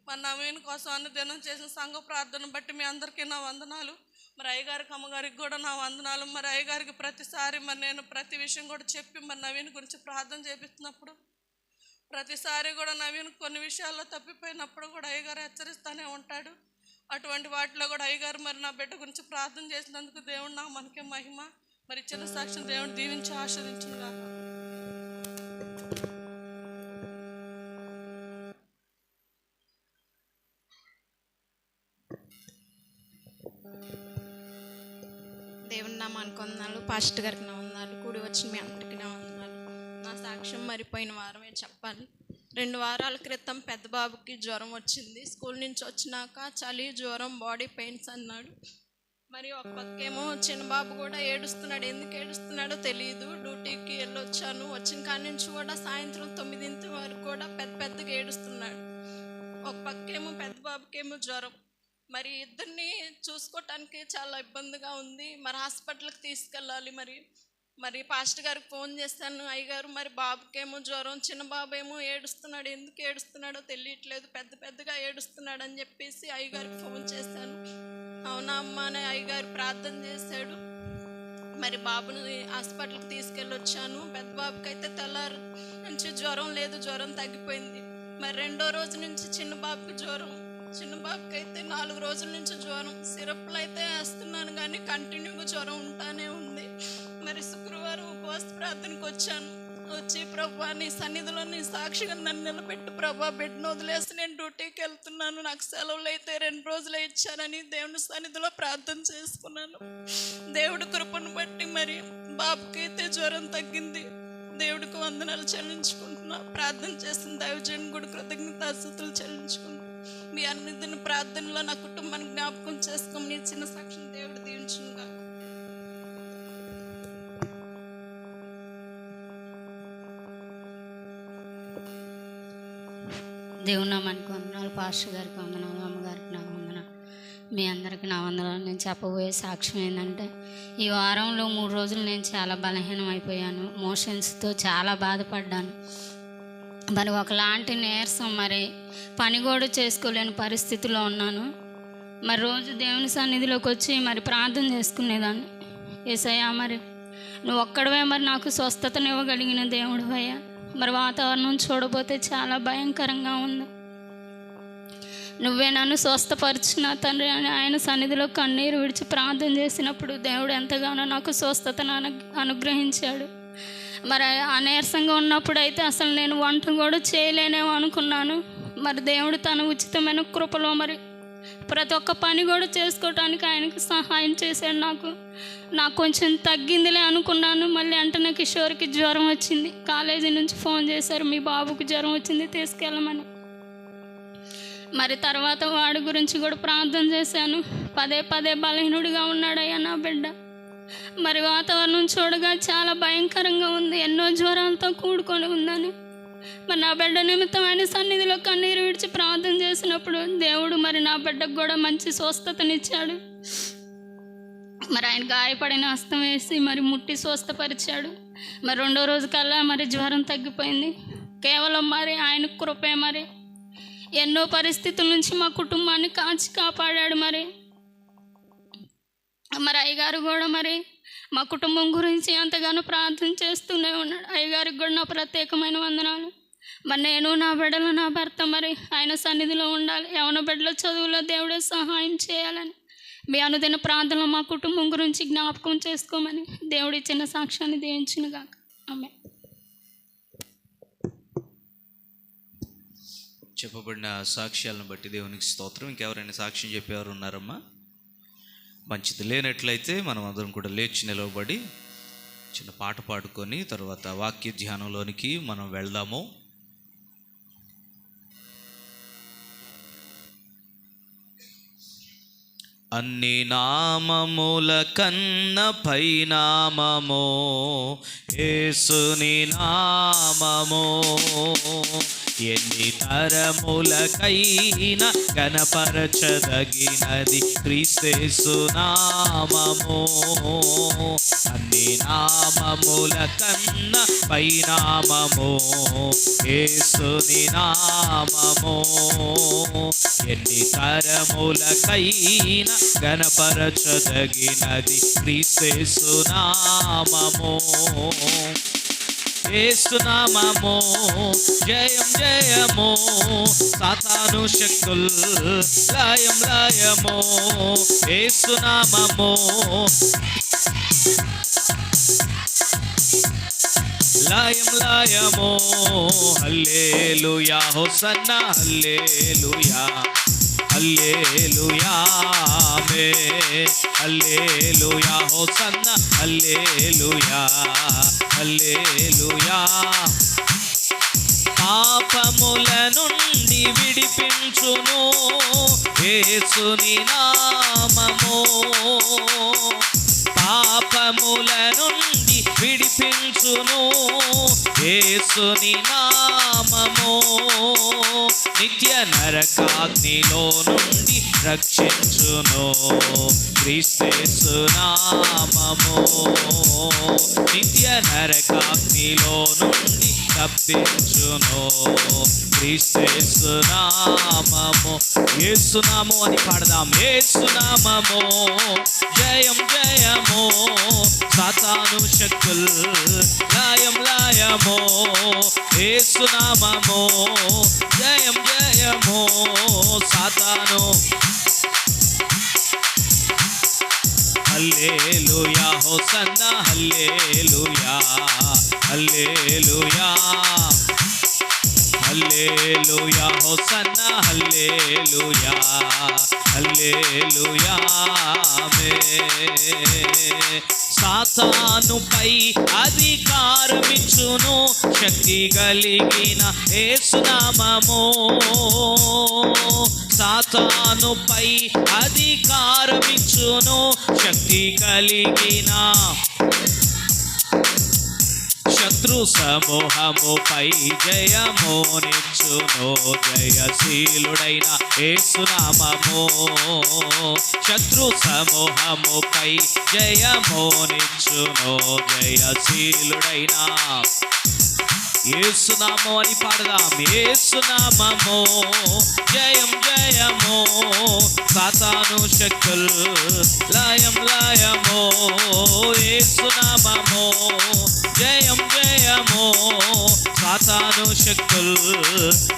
Speaker 5: మరి నవీన్ కోసం అనుదినం చేసిన సంఘ ప్రార్థన బట్టి మీ అందరికీ నా వందనాలు. మరి అయ్యగారికి అమ్మగారికి కూడా నా వందనాలు. మరి అయ్యగారికి ప్రతిసారి మరి నేను ప్రతి విషయం కూడా చెప్పి మరి నవీన్ గురించి ప్రార్థన చేపిస్తున్నప్పుడు ప్రతిసారి కూడా నవీన్ కొన్ని విషయాల్లో తప్పిపోయినప్పుడు కూడా అయ్యగారు హెచ్చరిస్తూనే ఉంటాడు. అటువంటి వాటిలో కూడా అయ్యగారు మరి నా బిడ్డ గురించి ప్రార్థన చేసినందుకు దేవుడు నా మనకే మహిమ. మరి చిన్న సాక్ష్యం దేవుడు దీవించి ఆశీర్వదించునుగాక.
Speaker 6: దేవుని నామానికి వందనాలు, పాస్టర్ గారికి నా వందనాలు, కూడి వచ్చిన మీ అందరికీ నా వందనాలు. నా సాక్ష్యం మరిపోయిన వారమే చెప్పాలి. 2 వారాల క్రితం పెద్ద బాబుకి జ్వరం వచ్చింది. స్కూల్ నుంచి వచ్చినాక చలి, జ్వరం, బాడీ పెయిన్స్ అన్నాడు. మరి ఒక పక్కేమో చిన్న బాబు కూడా ఏడుస్తున్నాడు. ఎందుకు ఏడుస్తున్నాడో తెలియదు. డ్యూటీకి వెళ్ళొచ్చాను, వచ్చిన కాడి నుంచి కూడా సాయంత్రం 9 వరకు కూడా పెద్దగా ఏడుస్తున్నాడు. ఒక పక్కేమో పెద్ద బాబుకేమో జ్వరం. మరి ఇద్దరిని చూసుకోవటానికి చాలా ఇబ్బందిగా ఉంది. మరి హాస్పిటల్కి తీసుకెళ్ళాలి. మరి పాస్టర్ గారికి ఫోన్ చేశాను. అయ్యగారు మరి బాబుకేమో జ్వరం, చిన్న బాబు ఏమో ఏడుస్తున్నాడు, ఎందుకు ఏడుస్తున్నాడో తెలియట్లేదు, పెద్దగా ఏడుస్తున్నాడు అని చెప్పేసి అయ్యగారికి ఫోన్ చేశాను. అవునా అమ్మ అని అయ్యగారు ప్రార్థన చేశాడు. మరి బాబుని హాస్పిటల్కి తీసుకెళ్ళొచ్చాను. పెద్ద బాబుకి అయితే తెల్లారి నుంచి జ్వరం లేదు, జ్వరం తగ్గిపోయింది. మరి 2వ రోజు నుంచి చిన్న బాబుకి జ్వరం. చిన్న బాబుకి అయితే 4 రోజుల నుంచి జ్వరం. సిరప్లు అయితే వేస్తున్నాను కానీ కంటిన్యూగా జ్వరం ఉంటానే ఉంది. మరి శుక్రవారం ఉపవాస ప్రార్థనకు వచ్చాను. వచ్చి ప్రభా నీ సన్నిధిలో నీ సాక్షిగా నన్ను నిలబెట్టు ప్రభా, బిడ్డను వదిలేసి నేను డ్యూటీకి వెళ్తున్నాను, నాకు సెలవులు అయితే 2 రోజులే ఇచ్చానని దేవుని సన్నిధిలో ప్రార్థన చేసుకున్నాను. దేవుడి కృపను బట్టి మరి బాబుకి అయితే జ్వరం తగ్గింది. దేవుడికి వందనాలు చెల్లించుకుంటున్నా. ప్రార్థన చేసిన దైవజనుని కూడా కృతజ్ఞతాస్తుతులు చెల్లించుకుంటున్నా. మీ అన్నిదిన ప్రార్థనలో నా కుటుంబాన్ని జ్ఞాపకం చేసుకోమని చిన్న సాక్ష్యం దేవుడు దీవించునుగా.
Speaker 7: దేవుని నామానికి వందనాలు, పాస్టర్ గారికి వందనాలు, అమ్మగారికి నా వందనాలు, మీ అందరికీ నా వందనాలు. నేను చెప్పబోయే సాక్ష్యం ఏంటంటే, ఈ వారంలో 3 రోజులు నేను చాలా బలహీనం అయిపోయాను. మోషన్స్తో చాలా బాధపడ్డాను. మరి ఒకలాంటి నీరసం, మరి పని కూడా చేసుకోలేని పరిస్థితిలో ఉన్నాను. మరి రోజు దేవుని సన్నిధిలోకి వచ్చి మరి ప్రార్థన చేసుకునేదాన్ని. యేసయ్యా మరి నువ్వు ఒక్కడవే మరి నాకు స్వస్థతనివ్వగలిగిన దేవుడు అయ్యా. మరి వాతావరణం చూడబోతే చాలా భయంకరంగా ఉంది. నువ్వే నన్ను స్వస్థపరిచిన తండ్రి అని ఆయన సన్నిధిలో కన్నీరు విడిచి ప్రార్థన చేసినప్పుడు దేవుడు ఎంతగానో నాకు స్వస్థతను అనుగ్రహించాడు. మరి నీరసంగా ఉన్నప్పుడు అయితే అసలు నేను వంట కూడా చేయలేనేమో అనుకున్నాను. మరి దేవుడు తన ఉచితమైన కృపలో మరి ప్రతి ఒక్క పని కూడా చేసుకోవటానికి ఆయనకు సహాయం చేశాడు. నాకు కొంచెం తగ్గిందిలే అనుకున్నాను. మళ్ళీ వెంటనే కిషోర్కి జ్వరం వచ్చింది. కాలేజీ నుంచి ఫోన్ చేశారు, మీ బాబుకి జ్వరం వచ్చింది తీసుకెళ్ళమని. మరి తర్వాత వాడి గురించి కూడా ప్రార్థన చేశాను. పదే బలహీనుడిగా ఉన్నాడయ్యా నా బిడ్డ. మరి వాతావరణం చూడగా చాలా భయంకరంగా ఉంది, ఎన్నో జ్వరాలతో కూడుకొని ఉందని. మరి నా బిడ్డ నిమిత్తం ఆయన సన్నిధిలో కన్నీరు విడిచి ప్రార్థన చేసినప్పుడు దేవుడు మరి నా బిడ్డకు కూడా మంచి స్వస్థతనిచ్చాడు. మరి ఆయన గాయపడిన హస్తం వేసి మరి ముట్టి స్వస్థపరిచాడు. మరి 2వ రోజు కల్లా మరి జ్వరం తగ్గిపోయింది. కేవలం మరి ఆయన కృపే. మరి ఎన్నో పరిస్థితుల నుంచి మా కుటుంబాన్ని కాపాడాడు. మరి అయ్యగారు కూడా మరి మా కుటుంబం గురించి ఎంతగానో ప్రార్థన చేస్తూనే ఉన్నాడు. అయ్యగారికి కూడా నా ప్రత్యేకమైన వందనాలు. మరి నేను, నా బిడ్డలు, నా భర్త మరి ఆయన సన్నిధిలో ఉండాలి. యవన బిడ్డల చదువులో దేవుడే సహాయం చేయాలని మీ అనుదిన ప్రార్థనలో మా కుటుంబం గురించి జ్ఞాపకం చేసుకోమని దేవుడు ఇచ్చిన సాక్ష్యాన్ని దీవించునుగాక. ఆమేన్.
Speaker 1: చెప్పబడిన సాక్ష్యాలను బట్టి దేవునికి స్తోత్రం. ఇంకెవరైనా సాక్ష్యం చెప్పేవారు ఉన్నారమ్మా? మంచిది. లేనట్లయితే మనం అందరం కూడా లేచి నిలవబడి చిన్న పాట పాడుకొని తర్వాత వాక్య ధ్యానంలోనికి మనం వెళ్దాము. అన్ని నామముల కన్న పై నామము యేసుని నామము, ఎన్ని తరములకైనా గణపరచదగినది క్రీస్తు నామము. అన్ని నామముల కన్న పై నామము యేసుని నామము, ఎన్ని తరములకైనా గణపరచదగినది క్రీస్తు నామము. యేసు నామము జయం జయము, సాతాను శక్తుల్ లయం లయము. యేసు నామము లయం లయము. హల్లెలూయా హోసన్నా హల్లెలూయా హల్లెలూయా ఆమేన్. హల్లెలూయా హోసన్నా హల్లెలూయా హల్లెలూయా. పాపముల నుండి విడిపించును యేసుని నామము, పాపముల నుండి విడిపించును యేసుని నామము. నిత్య నరకాగ్నిలో నుండి రక్షించును క్రీస్తు నామము, నిత్య నరకాగ్నిలో నుండి తప్పించును క్రీస్తు నామము. యేసు నామము అని పాడదాం. యేసు నామము జయం జయము, సాతాను శక్తుల్ లయం లయము. యేసు నామము జయం జయము, సాతాను. హల్లెలూయా హోసన్నా హల్లెలూయా హల్లెలూయా హల్లెలూయా హోసన్నా హల్లెలూయా హల్లెలూయా ఆమేన్. సాతానుపై అధికారమిచ్చును శక్తి కలిగిన యేసు నామము, సాతానుపై అధికారమిచ్చును శక్తి కలిగిన. శత్రు సమూహముపై జయమునిచ్చును జయశీలుడైన యేసు నామము, శత్రు సమూహముపై జయమునిచ్చును జయశీలుడైన. యేసు నామము అని పాడదాం. యేసు నామము జయం జయము, సాతాను శక్తుల్ లయం లయము. యేసు నామము జయం జయము, సాతాను శక్తుల్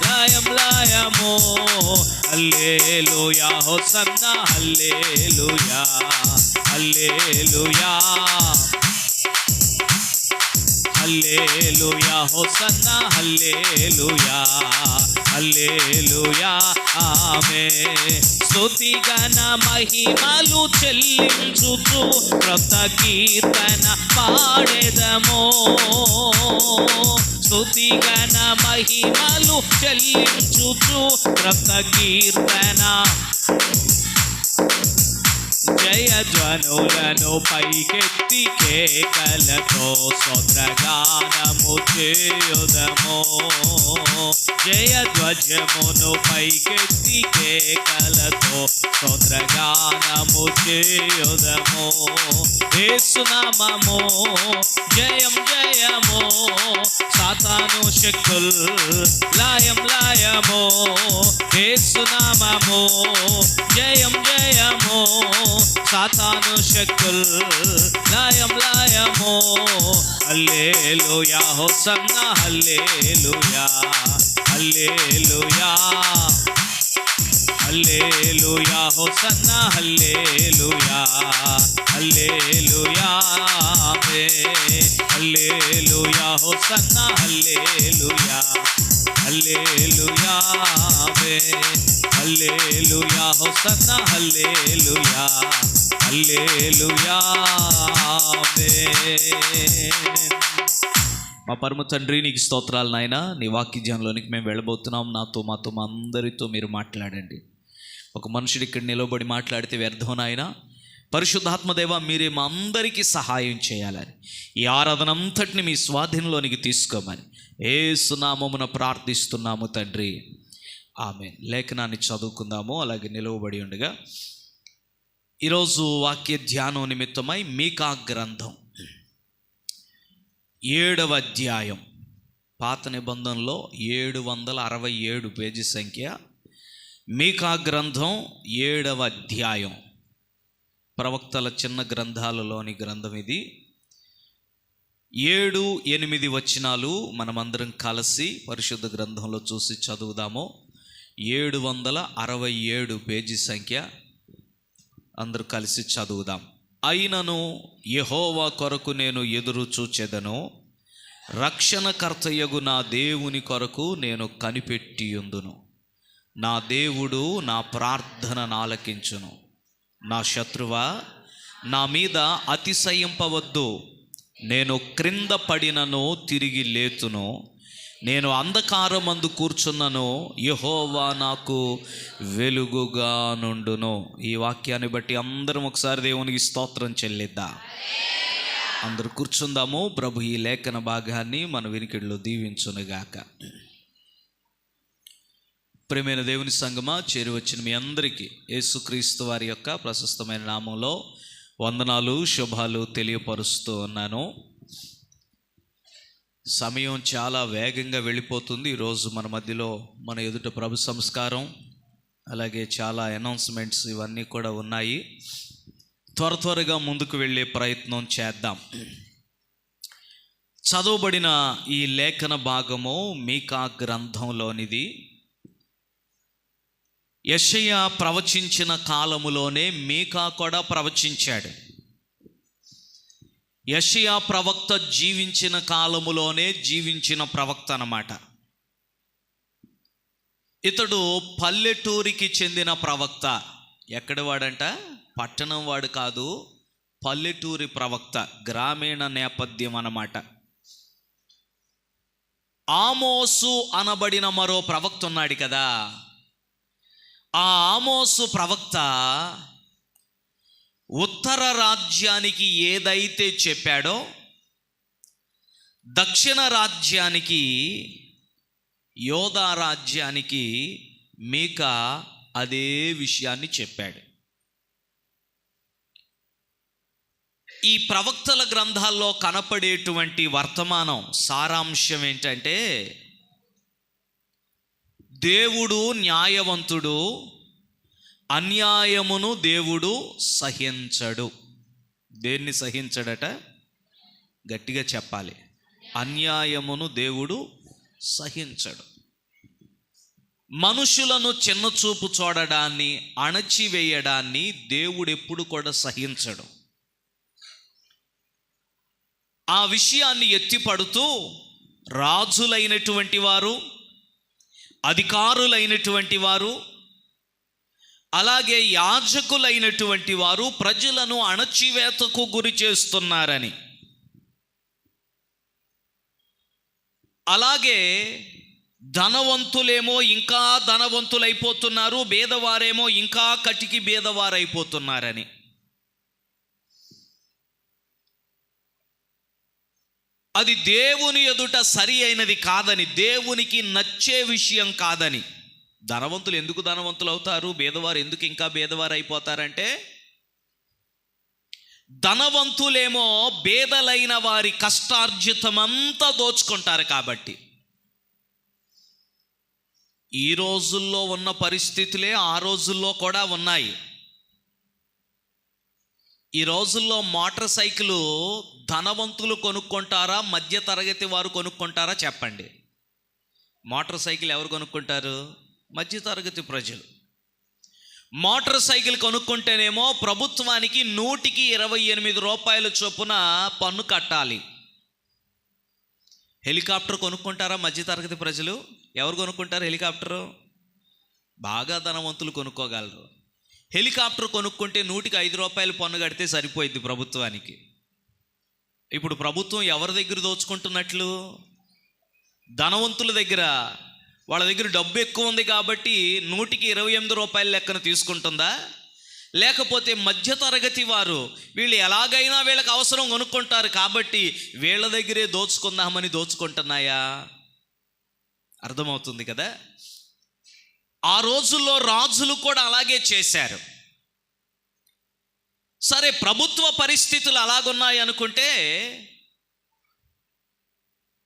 Speaker 1: లయం లయము. హల్లెలూయా హోసన్నా హల్లెలూయా హల్లెలూయా హల్లెలూయా హోసన్నా హల్లెలూయా హల్లెలూయా ఆమేన్. స్తుతి గణ మహిమలు చెల్లించుచు క్రొత్త కీర్తన పాడెదము, స్తుతి గణ మహిమలు చెల్లించుచు క్రొత్త కీర్తన. జయ ధ్వనులను పైకెత్తి కేకలతో స్తోత్రగానము చేయుదము, జయ ధ్వజమును పైకెత్తి కేకలతో స్తోత్రగానము చేయుదము. యేసు నామము జయం జయము, సాతాను శక్తుల్ లయం లయము. యేసు నామము జయం జయము, సాతాను శక్తుల్ లయం లయము. హల్లెలూయా హోసన్నా హల్లెలూయా హల్లెలూయా హల్లెలూయా హోసన్నా హల్లెలూయా హల్లెలూయా ఆమేన్. హల్లెలూయా హోసన్నా హల్లెలూయా హల్లెలూయా ఆమేన్, హల్లెలూయా హోసన్నా హల్లెలూయా, హల్లెలూయా ఆమేన్. మా పరమ తండ్రి, నీకు స్తోత్రాలు నాయన. నీ వాక్య ధ్యానంలోనికి మేము వెళ్ళబోతున్నాం. నాతో మాతో మా అందరితో మీరు మాట్లాడండి. ఒక మనుషుడు ఇక్కడ నిలబడి మాట్లాడితే వ్యర్థం నాయన. పరిశుద్ధాత్మదేవ, మీరే మా అందరికీ సహాయం చేయాలని, ఈ ఆరాధన అంతటిని మీ స్వాధీనంలోనికి తీసుకోమని యేసు నామమున ప్రార్థిస్తున్నాము తండ్రి, ఆమేన్. లేఖనాన్ని చదువుకుందాము. అలాగే నిలవబడి ఉండగా ఈరోజు వాక్య ధ్యానం నిమిత్తమై మీకా గ్రంథం 7వ అధ్యాయం, పాత నిబంధనలో 767 పేజీ సంఖ్య. మీకా గ్రంథం 7వ అధ్యాయం, ప్రవక్తల చిన్న గ్రంథాలలోని గ్రంథం ఇది. 7-8 వచనాలు మనమందరం కలిసి పరిశుద్ధ గ్రంథంలో చూసి చదువుదాము. 767 పేజీ సంఖ్య. అందరూ కలిసి చదువుదాం. అయినను యెహోవా కొరకు నేను ఎదురు చూచెదను, రక్షణకర్తయగు నా దేవుని కొరకు నేను కనిపెట్టియుందును. నా దేవుడు నా ప్రార్థనను ఆలకించును. నా శత్రువా, నా మీద అతిశయింపవద్దు. నేను క్రింద పడినను తిరిగి లేతును, నేను అంధకారమందు కూర్చున్నను, యెహోవా నాకు వెలుగుగా నుండును. ఈ వాక్యాన్ని బట్టి అందరం ఒకసారి దేవునికి స్తోత్రం చెల్లిద్దాం. అందరూ కూర్చుందాము. ప్రభు ఈ లేఖన భాగాన్ని మన వినికిడిలో దీవించునుగాక. ప్రియమైన దేవుని సంగమా, చేరి వచ్చిన మీ అందరికీ యేసుక్రీస్తు వారి యొక్క ప్రశస్తమైన నామంలో వందనాలు, శుభాలు తెలియపరుస్తూ ఉన్నాను. సమయం చాలా వేగంగా వెళ్ళిపోతుంది. ఈరోజు మన మధ్యలో మన ఎదుట ప్రభు సంస్కారం, అలాగే చాలా అనౌన్స్మెంట్స్ ఇవన్నీ కూడా ఉన్నాయి. త్వరగా ముందుకు వెళ్ళే ప్రయత్నం చేద్దాం. చదవబడిన ఈ లేఖన భాగము మీకా గ్రంథంలోనిది. యెషయా ప్రవచించిన కాలములోనే మీకా కూడా ప్రవచించాడు. యెషయా ప్రవక్త జీవించిన కాలములోనే జీవించిన ప్రవక్త అన్నమాట. ఇతడు పల్లెటూరికి చెందిన ప్రవక్త. ఎక్కడి వాడంట? పట్టణం వాడు కాదు, పల్లెటూరి ప్రవక్త, గ్రామీణ నేపథ్యం అన్నమాట. ఆమోసు అనబడిన మరో ప్రవక్త ఉన్నాడు కదా. ఆ ఆమోసు ప్రవక్త ఉత్తర రాజ్యానికి ఏదైతే చెప్పాడో, దక్షిణ రాజ్యానికి, యోధా రాజ్యానికి మీకా అదే విషయాన్ని చెప్పాడు. ఈ ప్రవక్తల గ్రంథాల్లో కనపడేటువంటి వర్తమానం సారాంశం ఏంటంటే, దేవుడు న్యాయవంతుడు, అన్యాయమును దేవుడు సహించడు. దేన్ని సహించడట? గట్టిగా చెప్పాలి. అన్యాయమును దేవుడు సహించడు. మనుషులను చిన్నచూపు చూడడాన్ని, అణచివేయడాన్ని దేవుడు ఎప్పుడు కూడా సహించడు. ఆ విషయాన్ని ఎత్తిపడుతూ రాజులైనటువంటి వారు, అధికారులైనటువంటి వారు, అలాగే యాజకులైనటువంటి వారు ప్రజలను అణచివేతకు గురి చేస్తున్నారని, అలాగే ధనవంతులేమో ఇంకా ధనవంతులైపోతున్నారు, బేదవారేమో ఇంకా కటికి బేదవారైపోతున్నారని, అది దేవుని ఎదుట సరి అయినది కాదని, దేవునికి నచ్చే విషయం కాదని. ధనవంతులు ఎందుకు ధనవంతులు అవుతారు, బేదవారు ఎందుకు ఇంకా బేదవారు అయిపోతారంటే, ధనవంతులేమో బేదలైన వారి కష్టార్జితమంతా దోచుకుంటారు కాబట్టి. ఈ రోజుల్లో ఉన్న పరిస్థితులే ఆ రోజుల్లో కూడా ఉన్నాయి. ఈ రోజుల్లో మోటార్ సైకిల్ ధనవంతులు కొనుక్కుంటారా, మధ్య తరగతి వారు కొనుక్కుంటారా చెప్పండి? మోటార్ సైకిల్ ఎవరు కొనుక్కుంటారు? మధ్య తరగతి ప్రజలు. మోటార్ సైకిల్ కొనుక్కుంటేనేమో ప్రభుత్వానికి 128 రూపాయల చొప్పున పన్ను కట్టాలి. హెలికాప్టర్ కొనుక్కుంటారా మధ్య తరగతి ప్రజలు? ఎవరు కొనుక్కుంటారు హెలికాప్టరు? బాగా ధనవంతులు కొనుక్కోగలరు. హెలికాప్టర్ కొనుక్కుంటే 100కి 5 రూపాయలు పన్ను కడితే సరిపోయింది ప్రభుత్వానికి. ఇప్పుడు ప్రభుత్వం ఎవరి దగ్గర దోచుకుంటున్నట్లు? ధనవంతుల దగ్గర. వాళ్ళ దగ్గర డబ్బు ఎక్కువ ఉంది కాబట్టి 100కి 28 రూపాయల లెక్కన తీసుకుంటుందా? లేకపోతే మధ్యతరగతి వారు, వీళ్ళు ఎలాగైనా వీళ్ళకి అవసరం కొనుక్కుంటారు కాబట్టి వీళ్ళ దగ్గరే దోచుకుందామని దోచుకుంటున్నాయా? అర్థమవుతుంది కదా. ఆ రోజుల్లో రాజులు కూడా అలాగే చేశారు. సరే, ప్రభుత్వ పరిస్థితులు అలాగున్నాయి అనుకుంటే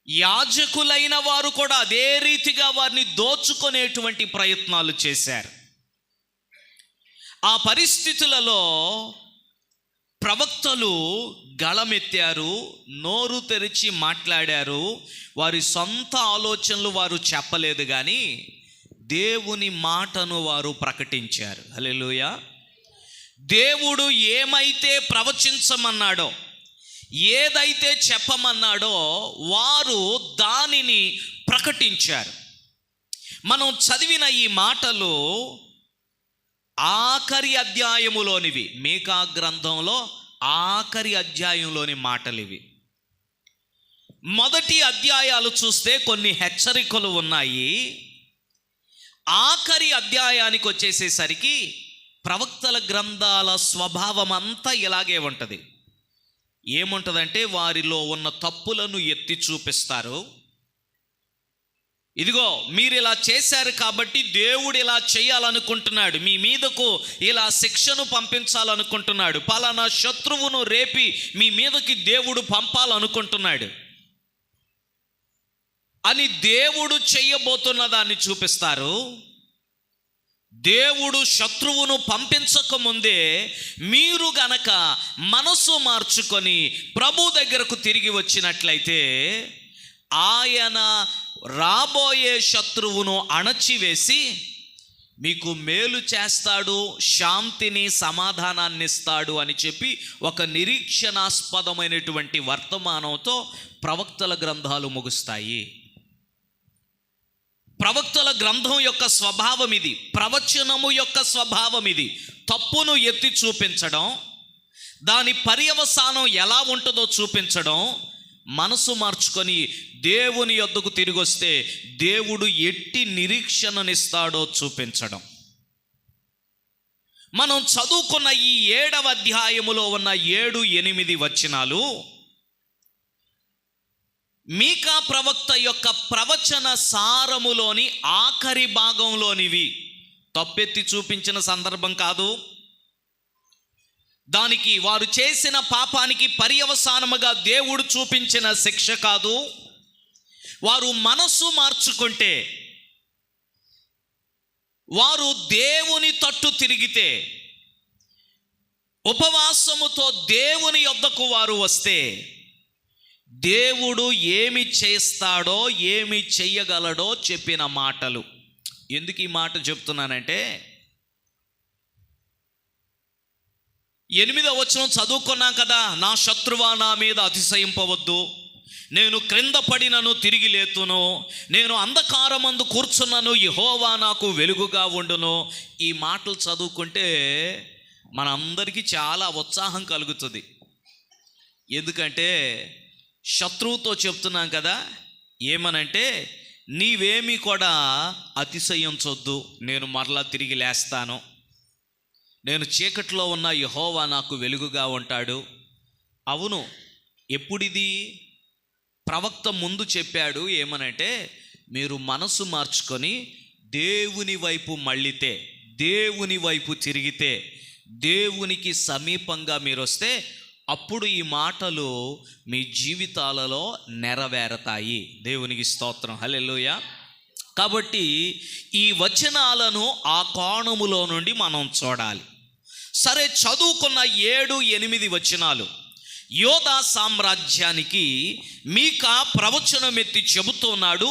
Speaker 1: యాజకులైన వారు కూడా అదే రీతిగా వారిని దోచుకునేటువంటి ప్రయత్నాలు చేశారు. ఆ పరిస్థితులలో ప్రవక్తలు గళమెత్తారు, నోరు తెరిచి మాట్లాడారు. వారి సొంత ఆలోచనలు వారు చెప్పలేదు, కానీ దేవుని మాటను వారు ప్రకటించారు. హల్లెలూయా. దేవుడు ఏమైతే ప్రవచించమన్నాడో, ఏదైతే చెప్పమన్నాడో వారు దానిని ప్రకటించారు. మనం చదివిన ఈ మాటలు ఆఖరి అధ్యాయములోనివి. మీకా గ్రంథంలో ఆఖరి అధ్యాయంలోని మాటలు ఇవి. మొదటి అధ్యాయాలు చూస్తే కొన్ని హెచ్చరికలు ఉన్నాయి. ఆఖరి అధ్యాయానికి వచ్చేసేసరికి ప్రవక్తల గ్రంథాల స్వభావం అంతా ఇలాగే ఉంటుంది. ఏముంటుందంటే వారిలో ఉన్న తప్పులను ఎత్తి చూపిస్తారు. ఇదిగో మీరు ఇలా చేశారు కాబట్టి దేవుడు ఇలా చేయాలనుకుంటున్నాడు, మీ మీదకు ఇలా శిక్షను పంపించాలనుకుంటున్నాడు, పలానా శత్రువును రేపి మీ మీదకి దేవుడు పంపాలనుకుంటున్నాడు అని దేవుడు చేయబోతున్న దాన్ని చూపిస్తారు. దేవుడు శత్రువును పంపించకముందే మీరు గనక మనసు మార్చుకొని ప్రభు దగ్గరకు తిరిగి వచ్చినట్లయితే ఆయన రాబోయే శత్రువును అణచివేసి మీకు మేలు చేస్తాడు, శాంతిని సమాధానాన్ని ఇస్తాడు అని చెప్పి ఒక నిరీక్షణాస్పదమైనటువంటి వర్తమానంతో ప్రవక్తల గ్రంథాలు ముగుస్తాయి. ప్రవక్తల గ్రంథం యొక్క స్వభావం ఇది, ప్రవచనము యొక్క స్వభావం ఇది. తప్పును ఎత్తి చూపించడం, దాని పర్యవసానం ఎలా ఉంటుందో చూపించడం, మనసు మార్చుకొని దేవుని యొద్దకు తిరిగి వస్తే దేవుడు ఎట్టి నిరీక్షణనిస్తాడో చూపించడం. మనం చదువుకున్న ఈ 7వ అధ్యాయములో ఉన్న 7-8 వచనాలు మీకా ప్రవక్త యొక్క ప్రవచన సారములోని ఆఖరి భాగంలోనివి. తప్పెత్తి చూపించిన సందర్భం కాదు, దానికి వారు చేసిన పాపానికి పర్యవసానముగా దేవుడు చూపించిన శిక్ష కాదు. వారు మనసు మార్చుకుంటే, వారు దేవుని తట్టు తిరిగితే, ఉపవాసముతో దేవుని యొద్దకు వారు వస్తే దేవుడు ఏమి చేస్తాడో ఏమి చెయ్యగలడో చెప్పిన మాటలు. ఎందుకు ఈ మాట చెప్తున్నానంటే 8వ వచనం చదువుకున్నాం కదా, నా శత్రువా నా మీద అతిశయింపవద్దు, నేను క్రింద పడినను తిరిగి లేతును, నేను అంధకారమందు కూర్చున్నను యెహోవా నాకు వెలుగుగా ఉండును. ఈ మాటలు చదువుకుంటే మనందరికీ చాలా ఉత్సాహం కలుగుతుంది. ఎందుకంటే శత్రువుతో చెప్తున్నాం కదా, ఏమనంటే నీవేమీ కూడా అతిశయించొద్దు, నేను మరలా తిరిగి లేస్తాను, నేను చీకట్లో ఉన్న యెహోవా నాకు వెలుగుగా ఉంటాడు. అవును, ఎప్పుడిది? ప్రవక్త ముందు చెప్పాడు. ఏమనంటే మీరు మనసు మార్చుకొని దేవుని వైపు మళ్ళితే, దేవుని వైపు తిరిగితే, దేవునికి సమీపంగా మీరు వస్తే అప్పుడు ఈ మాటలు మీ జీవితాలలో నెరవేరతాయి. దేవునికి స్తోత్రం, హల్లెలూయా. కాబట్టి ఈ వచనాలను ఆ కోణములో నుండి మనం చూడాలి. సరే, చదువుకున్న 7-8 వచనాలు యోధా సామ్రాజ్యానికి మీకా ప్రవచనం ఎత్తి చెబుతున్నాడు,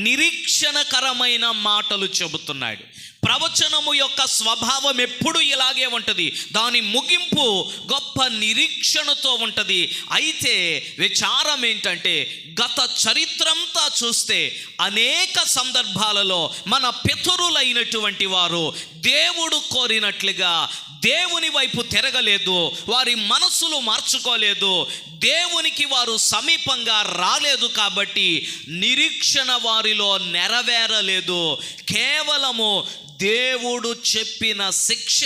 Speaker 1: నిరీక్షణకరమైన మాటలు చెబుతున్నాడు. ప్రవచనము యొక్క స్వభావం ఎప్పుడు ఇలాగే ఉంటుంది. దాని ముగింపు గొప్ప నిరీక్షణతో ఉంటుంది. అయితే విచారం ఏంటంటే, గత చరిత్రంతా చూస్తే అనేక సందర్భాలలో మన పితరులైనటువంటి వారు దేవుడు కోరినట్లుగా దేవుని వైపు తిరగలేదు, వారి మనసులు మార్చుకోలేదు, దేవునికి వారు సమీపంగా రాలేదు. కాబట్టి నిరీక్షణ వారిలో నెరవేరలేదు. కేవలము దేవుడు చెప్పిన శిక్ష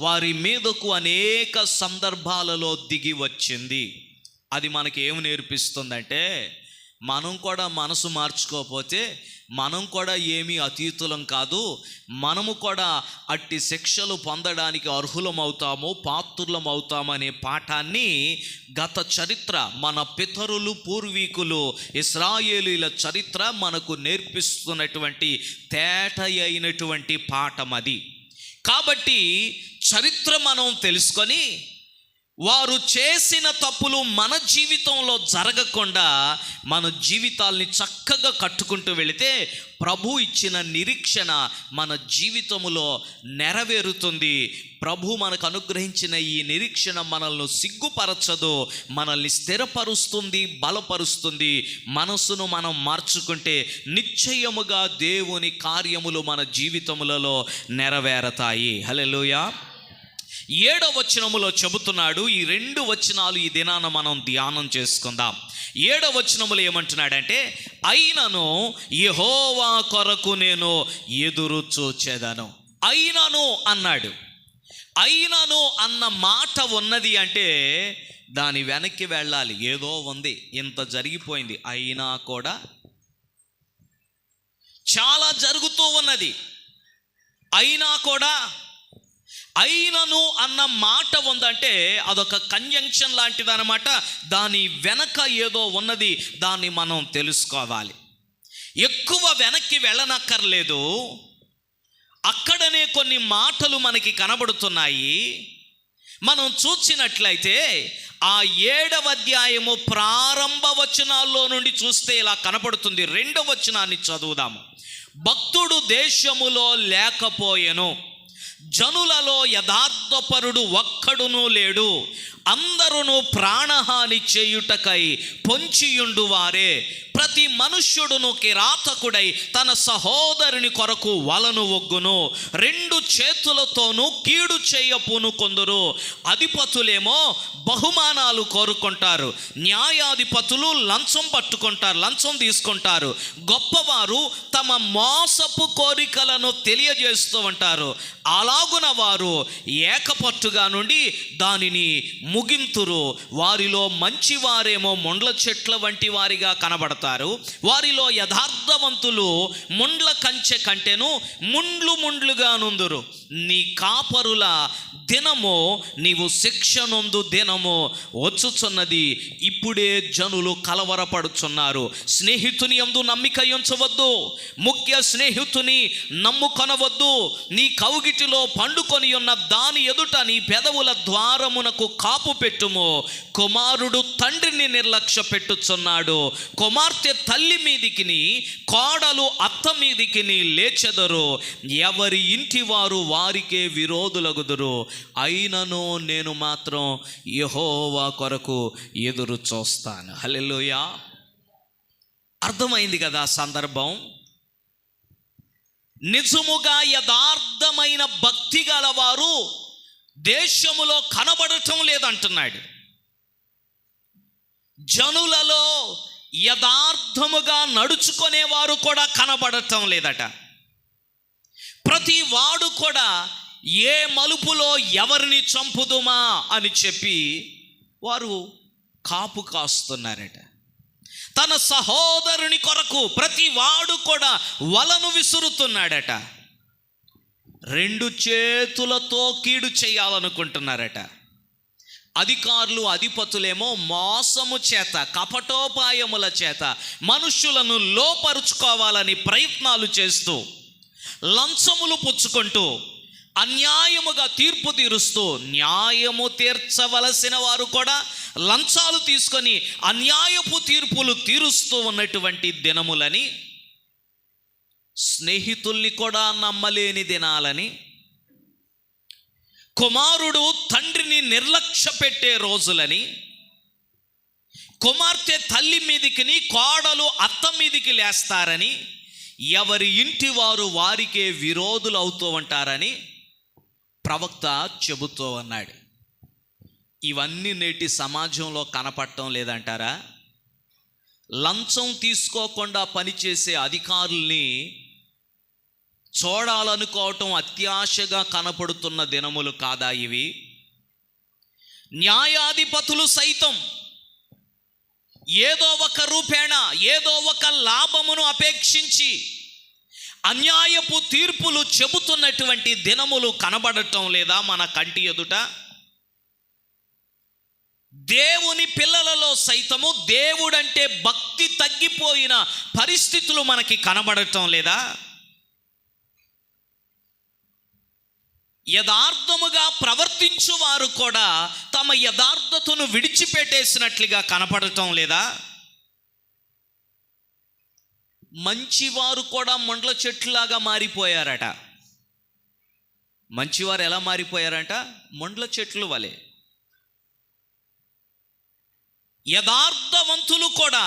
Speaker 1: వారి మీదకు అనేక సందర్భాలలో దిగి వచ్చింది. అది మనకి ఏమి నేర్పిస్తుందంటే, మనం కూడా మనసు మార్చుకోకపోతే మనం కూడా ఏమీ అతీతులం కాదు. మనము కూడా అట్టి శిక్షలు పొందడానికి అర్హులం అవుతాము, పాత్రులం అవుతామనే పాఠాన్ని గత చరిత్ర, మన పితరులు పూర్వీకులు ఇశ్రాయేలీల చరిత్ర మనకు నేర్పిస్తున్నటువంటి తేట అయినటువంటి పాఠం అది. కాబట్టి చరిత్ర మనం తెలుసుకొని వారు చేసిన తప్పులు మన జీవితంలో జరగకుండా మన జీవితాల్ని చక్కగా కట్టుకుంటూ వెళితే ప్రభు ఇచ్చిన నిరీక్షణ మన జీవితంలో నెరవేరుతుంది. ప్రభు మనకు అనుగ్రహించిన ఈ నిరీక్షణ మనల్ని సిగ్గుపరచదు, మనల్ని స్థిరపరుస్తుంది, బలపరుస్తుంది. మనసును మనం మార్చుకుంటే నిశ్చయముగా దేవుని కార్యములు మన జీవితములలో నెరవేరతాయి. హల్లెలూయా. 7వ వచనములో చెబుతున్నాడు. ఈ 2 వచనాలు ఈ దినాన మనం ధ్యానం చేసుకుందాం. 7వ వచనములో ఏమంటున్నాడంటే, అయినను యెహోవా కొరకు నేను ఎదురు చూచెదను. అయినను అన్నాడు. అయినను అన్న మాట ఉన్నది అంటే దాని వెనక్కి వెళ్ళాలి. ఏదో ఉంది, ఇంత జరిగిపోయింది, అయినా కూడా చాలా జరుగుతూ ఉన్నది, అయినా కూడా. అయినను అన్న మాట ఉందంటే అదొక కంజంక్షన్ లాంటిది అన్నమాట. దాని వెనక ఏదో ఉన్నది, దాన్ని మనం తెలుసుకోవాలి. ఎక్కువ వెనక్కి వెళ్ళనక్కర్లేదు, అక్కడనే కొన్ని మాటలు మనకి కనబడుతున్నాయి. మనం చూసినట్లయితే ఆ 7వ అధ్యాయము ప్రారంభ వచనాల్లో నుండి చూస్తే ఇలా కనపడుతుంది. 2వ వచనాన్ని చదువుదాము. భక్తుడు దేశములో లేకపోయెను, జనులలో యథార్థపరుడు ఒక్కడునూ లేడు, అందరును ప్రాణహాని చేయుటకై పొంచియుండు వారే. ప్రతి మనుష్యుడును కిరాతకుడై తన సహోదరుని కొరకు వలను ఒగ్గును, 2 చేతులతోనూ కీడు చేయపును కొందరు. అధిపతులేమో బహుమానాలు కోరుకుంటారు, న్యాయాధిపతులు లంచం పట్టుకుంటారు, లంచం తీసుకుంటారు. గొప్పవారు తమ మోసపు కోరికలను తెలియజేస్తూ ఉంటారు. అలాగున వారు ఏకపట్టుగా నుండి దానిని ముగింతురు. వారిలో మంచివారేమో ముండ్ల చెట్ల వంటి వారిగా కనబడతారు, వారిలో యథార్థవంతులు ముండ్ల కంచె కంటెను ముండ్లుగా నుందురు. నీ కాపరుల దినము, నీవు శిక్ష నొందు దినము వచ్చుచున్నది. ఇప్పుడే జనులు కలవరపడుచున్నారు. స్నేహితుని యందు నమ్మిక ఉంచవద్దు, ముఖ్య స్నేహితుని నమ్ముకొనవద్దు. నీ కౌగిటిలో పండుకొని ఉన్న దాని ఎదుట నీ పెదవుల ద్వారమునకు కాపు పెట్టుము. కుమారుడు తండ్రిని నిర్లక్ష్య పెట్టుచున్నాడు, కుమార్తె తల్లి మీదికిని, కోడలు అత్త మీదికిని లేచెదరు. ఎవరి ఇంటి వారు వారికే విరోధులగుదురు. అయినను నేను మాత్రం యెహోవా కొరకు ఎదురు చూస్తాను. హల్లెలూయా. అర్థమైంది కదా సందర్భం? నిజముగా యథార్థమైన భక్తి గలవారు దేశములో కనబడటం లేదంటున్నాడు. జనులలో యథార్థముగా నడుచుకునేవారు కూడా కనబడటం లేదట. ప్రతి వాడు కూడా ఏ మలుపులో ఎవరిని చంపుదుమా అని చెప్పి వారు కాపు కాస్తున్నారట. తన సహోదరుని కొరకు ప్రతి వాడు కూడా వలను విసురుతున్నాడట. 2 చేతులతో కీడు చేయాలనుకుంటున్నారట. అధికారులు, అధిపతులేమో మోసము చేత, కపటోపాయముల చేత మనుష్యులను లోపరుచుకోవాలని ప్రయత్నాలు చేస్తూ, లంచములు పుచ్చుకుంటూ, అన్యాయముగా తీర్పు తీరుస్తూ, న్యాయము తీర్చవలసిన వారు కూడా లంచాలు తీసుకొని అన్యాయపు తీర్పులు తీరుస్తూ ఉన్నటువంటి దినములని స్నేహితుల్ని కూడా నమ్మలేని దినాలని, కుమారుడు తండ్రిని నిర్లక్ష్య పెట్టే రోజులని, కుమార్తె తల్లి మీదికి, కోడలు అత్త మీదికి లేస్తారని, ఎవరి ఇంటి వారు వారికే విరోధులు అవుతూ ఉంటారని ప్రవక్త చెబుతూ ఉన్నాడు. ఇవన్నీ నేటి సమాజంలో కనపడటం లేదంటారా? లంచం తీసుకోకుండా పనిచేసే అధికారుల్ని చూడాలనుకోవటం అత్యాశగా కనపడుతున్న దినములు కాదా ఇవి? న్యాయాధిపతులు సైతం ఏదో ఒక రూపేణ, ఏదో ఒక లాభమును అపేక్షించి అన్యాయపు తీర్పులు చెబుతున్నటువంటి దినములు కనబడటం లేదా మన కంటి ఎదుట? దేవుని పిల్లలలో సైతము దేవుడంటే భక్తి తగ్గిపోయిన పరిస్థితులు మనకి కనబడటం లేదా? యథార్థముగా ప్రవర్తించువారు కూడా తమ యథార్థతను విడిచిపెట్టేసినట్లుగా కనపడటం లేదా? మంచివారు కూడా మొండ్ల చెట్లులాగా మారిపోయారట. మంచివారు ఎలా మారిపోయారంట? మొండ్ల చెట్లు వలె. యథార్థవంతులు కూడా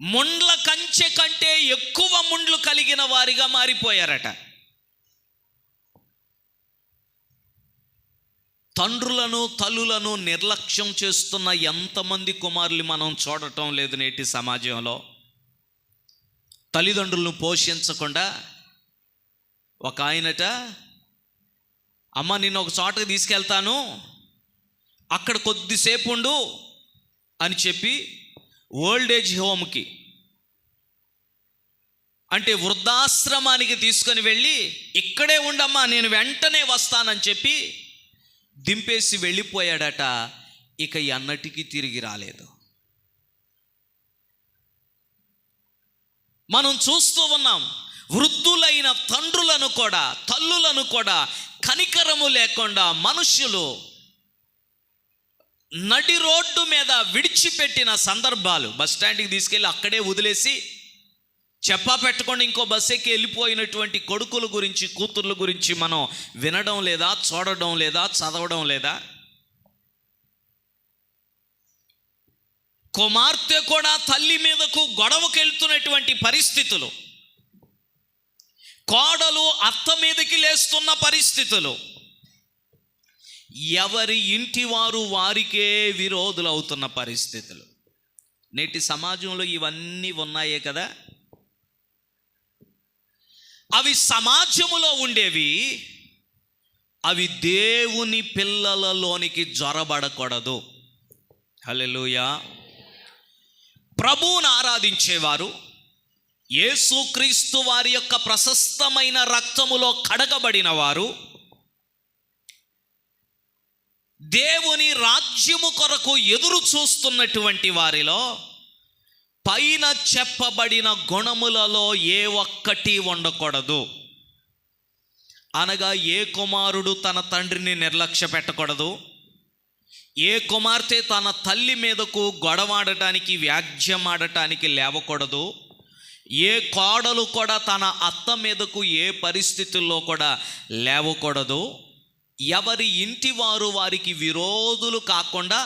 Speaker 1: ముండ్ల కంచె కంటే ఎక్కువ ముండ్లు కలిగిన వారిగా మారిపోయారట. తండ్రులను తల్లులను నిర్లక్ష్యం చేస్తున్న ఎంతమంది కుమారులు మనం చూడటం లేదు నేటి సమాజంలో. తల్లిదండ్రులను పోషించకుండా ఒక ఆయనట, అమ్మ నిన్ను ఒక చోటకి తీసుకెళ్తాను, అక్కడ కొద్దిసేపు ఉండు అని చెప్పి ఓల్డ్ ఏజ్ హోమ్కి, అంటే వృద్ధాశ్రమానికి తీసుకొని వెళ్ళి ఇక్కడే ఉండమ్మా నేను వెంటనే వస్తానని చెప్పి దింపేసి వెళ్ళిపోయాడట. ఇక ఎన్నటికీ తిరిగి రాలేదు. మనం చూస్తూ ఉన్నాం, వృద్ధులైన తండ్రులను కూడా తల్లులను కూడా కనికరము లేకుండా మనుష్యులు నడి రోడ్డు మీద విడిచిపెట్టిన సందర్భాలు. బస్ స్టాండ్కి తీసుకెళ్ళి అక్కడే వదిలేసి చెప్పా పెట్టకుండా ఇంకో బస్ ఎక్కి వెళ్ళిపోయినటువంటి కొడుకుల గురించి, కూతుర్ల గురించి మనం వినడం లేదా, చూడడం లేదా, చదవడం లేదా? కుమార్తె కూడా తల్లి మీదకు గొడవకు వెళ్తున్నటువంటి పరిస్థితులు, కోడలు అత్త మీదకి లేస్తున్న పరిస్థితులు, ఎవరి ఇంటి వారు వారికే విరోధులు అవుతున్న పరిస్థితులు. నేటి సమాజంలో ఇవన్నీ ఉన్నాయే కదా. అవి సమాజములో ఉండేవి, అవి దేవుని పిల్లలలోనికి జొరబడకూడదు. హల్లెలూయా. ప్రభువును ఆరాధించేవారు యేసుక్రీస్తు వారి యొక్క ప్రశస్తమైన రక్తములో కడగబడిన వారు, దేవుని రాజ్యము కొరకు ఎదురు చూస్తున్నటువంటి వారిలో పైన చెప్పబడిన గుణములలో ఏ ఒక్కటి ఉండకూడదు. అనగా ఏ కుమారుడు తన తండ్రిని నిర్లక్ష్య పెట్టకూడదు, ఏ కుమార్తె తన తల్లి మీదకు గొడవాడటానికి వ్యాజ్యమాడటానికి లేవకూడదు, ఏ కోడలు కూడా తన అత్త మీదకు ఏ పరిస్థితుల్లో కూడా లేవకూడదు. ఎవరి ఇంటి వారు వారికి విరోధులు కాకుండా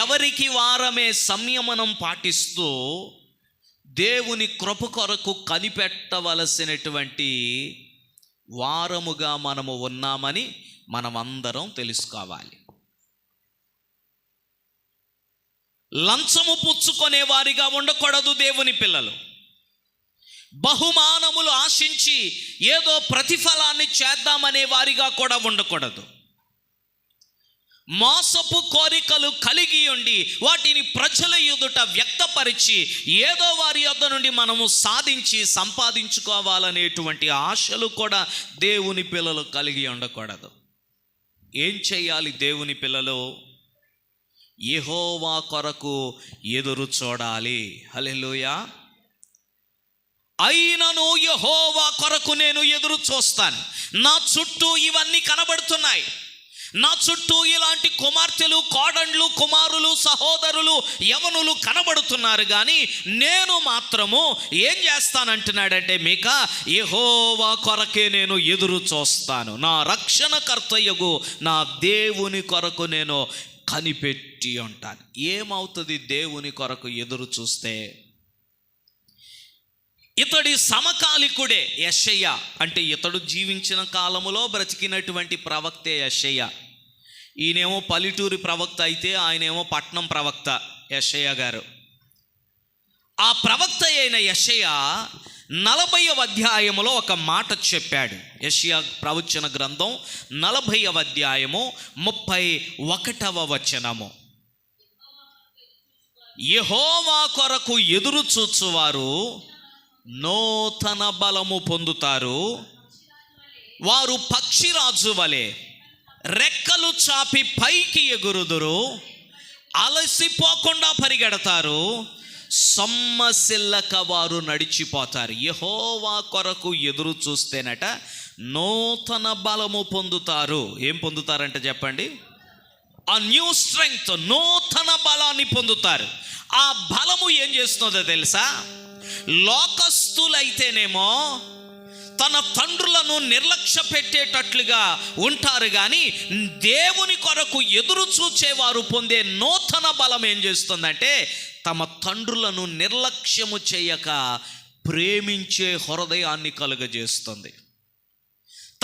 Speaker 1: ఎవరికి వారమే సంయమనం పాటిస్తూ దేవుని కృప కొరకు కనిపెట్టవలసినటువంటి వారముగా మనము ఉన్నామని మనమందరం తెలుసుకోవాలి. లంచము పుచ్చుకునే వారిగా ఉండకూడదు దేవుని పిల్లలు. బహుమానములు ఆశించి ఏదో ప్రతిఫలాన్ని చేద్దామనే వారిగా కూడా ఉండకూడదు. మోసపు కోరికలు కలిగి ఉండి వాటిని ప్రజల ఎదుట వ్యక్తపరిచి ఏదో వారి యొద్ద నుండి మనము సాధించి సంపాదించుకోవాలనేటువంటి ఆశలు కూడా దేవుని పిల్లలు కలిగి ఉండకూడదు. ఏం చేయాలి దేవుని పిల్లలు? యెహోవా కొరకు ఎదురు చూడాలి. హల్లెలూయా. అయినను యెహోవా కొరకు నేను ఎదురు చూస్తాను. నా చుట్టూ ఇవన్నీ కనబడుతున్నాయి, నా చుట్టూ ఇలాంటి కుమార్తెలు, కోడళ్ళు, కుమారులు, సహోదరులు, యవనులు కనబడుతున్నారు, కానీ నేను మాత్రము ఏం చేస్తానంటున్నాడంటే మీకా, యెహోవా కొరకే నేను ఎదురు చూస్తాను. నా రక్షణకర్తయ్యగు నా దేవుని కొరకు నేను కనిపెట్టి ఉంటాను. ఏమవుతుంది దేవుని కొరకు ఎదురు చూస్తే? ఇతడి సమకాలికుడే యెషయా, అంటే ఇతడు జీవించిన కాలములో బ్రతికినటువంటి ప్రవక్తే యెషయా. ఈయనేమో పల్లెటూరి ప్రవక్త అయితే ఆయనేమో పట్నం ప్రవక్త యెషయా గారు. ఆ ప్రవక్త అయిన యెషయా 40వ అధ్యాయములో ఒక మాట చెప్పాడు. యెషయా ప్రవచన గ్రంథం 40వ అధ్యాయము 31వ వచనము. యెహోవా కొరకు ఎదురు చూచువారు నూతన బలము పొందుతారు. వారు పక్షిరాజు వలె రెక్కలు చాపి పైకి ఎగురుదురు. అలసిపోకుండా పరిగెడతారు, సొమ్మసిల్లక వారు నడిచిపోతారు. యెహోవా కొరకు ఎదురు చూస్తేనట నూతన బలము పొందుతారు. ఏం పొందుతారంటే చెప్పండి? ఆ న్యూ స్ట్రెంగ్త్, నూతన బలాన్ని పొందుతారు. ఆ బలము ఏం చేస్తుందో తెలుసా? లోకస్తులైతేనేమో తన తండ్రులను నిర్లక్ష్య పెట్టేటట్లుగా ఉంటారు, కానీ దేవుని కొరకు ఎదురు చూచేవారు పొందే నూతన బలం ఏం చేస్తుందంటే తమ తండ్రులను నిర్లక్ష్యము చేయక ప్రేమించే హృదయాన్ని కలుగజేస్తుంది.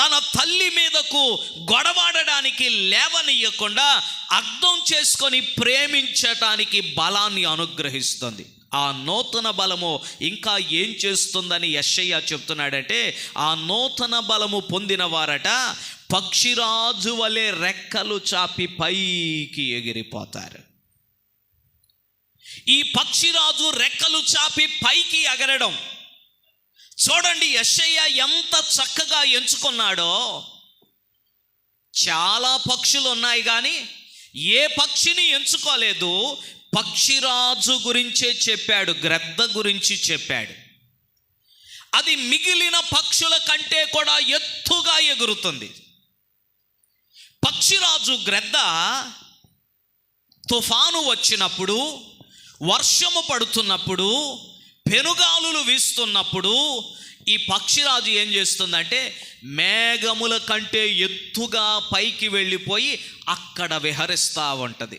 Speaker 1: తన తల్లి మీదకు గొడవాడడానికి లేవనియకుండా అర్థం చేసుకొని ప్రేమించటానికి బలాన్ని అనుగ్రహిస్తుంది. ఆ నూతన బలము ఇంకా ఏం చేస్తుందని యెషయా చెప్తున్నాడంటే, ఆ నూతన బలము పొందిన వారట పక్షిరాజు వలె రెక్కలు చాపి పైకి ఎగిరిపోతారు. ఈ పక్షిరాజు రెక్కలు చాపి పైకి ఎగరడం చూడండి, యెషయా ఎంత చక్కగా ఎంచుకున్నాడో. చాలా పక్షులు ఉన్నాయి, కానీ ఏ పక్షిని ఎంచుకోలేదు. పక్షిరాజు గురించే చెప్పాడు, గ్రద్ద గురించి చెప్పాడు. అది మిగిలిన పక్షుల కంటే కూడా ఎత్తుగా ఎగురుతుంది. పక్షిరాజు గ్రద్ద తుఫాను వచ్చినప్పుడు, వర్షము పడుతున్నప్పుడు, పెనుగాలులు వీస్తున్నప్పుడు ఈ పక్షిరాజు ఏం చేస్తుందంటే మేఘముల కంటే ఎత్తుగా పైకి వెళ్ళిపోయి అక్కడ విహరిస్తూ ఉంటుంది.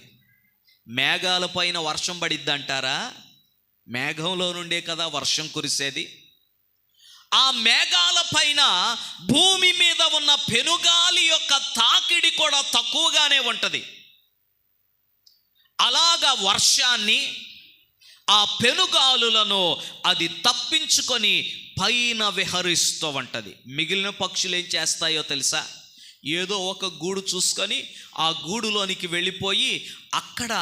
Speaker 1: మేఘాల పైన వర్షం పడిద్ది అంటారా? మేఘంలో నుండే కదా వర్షం కురిసేది. ఆ మేఘాల పైన భూమి మీద ఉన్న పెనుగాలి యొక్క తాకిడి కూడా తక్కువగానే ఉంటుంది. అలాగా వర్షాన్ని, ఆ పెనుగాలులను అది తప్పించుకొని పైన విహరిస్తూ ఉంటుంది. మిగిలిన పక్షులు ఏం చేస్తాయో తెలుసా? ఏదో ఒక గూడు చూసుకొని ఆ గూడులోనికి వెళ్ళిపోయి అక్కడ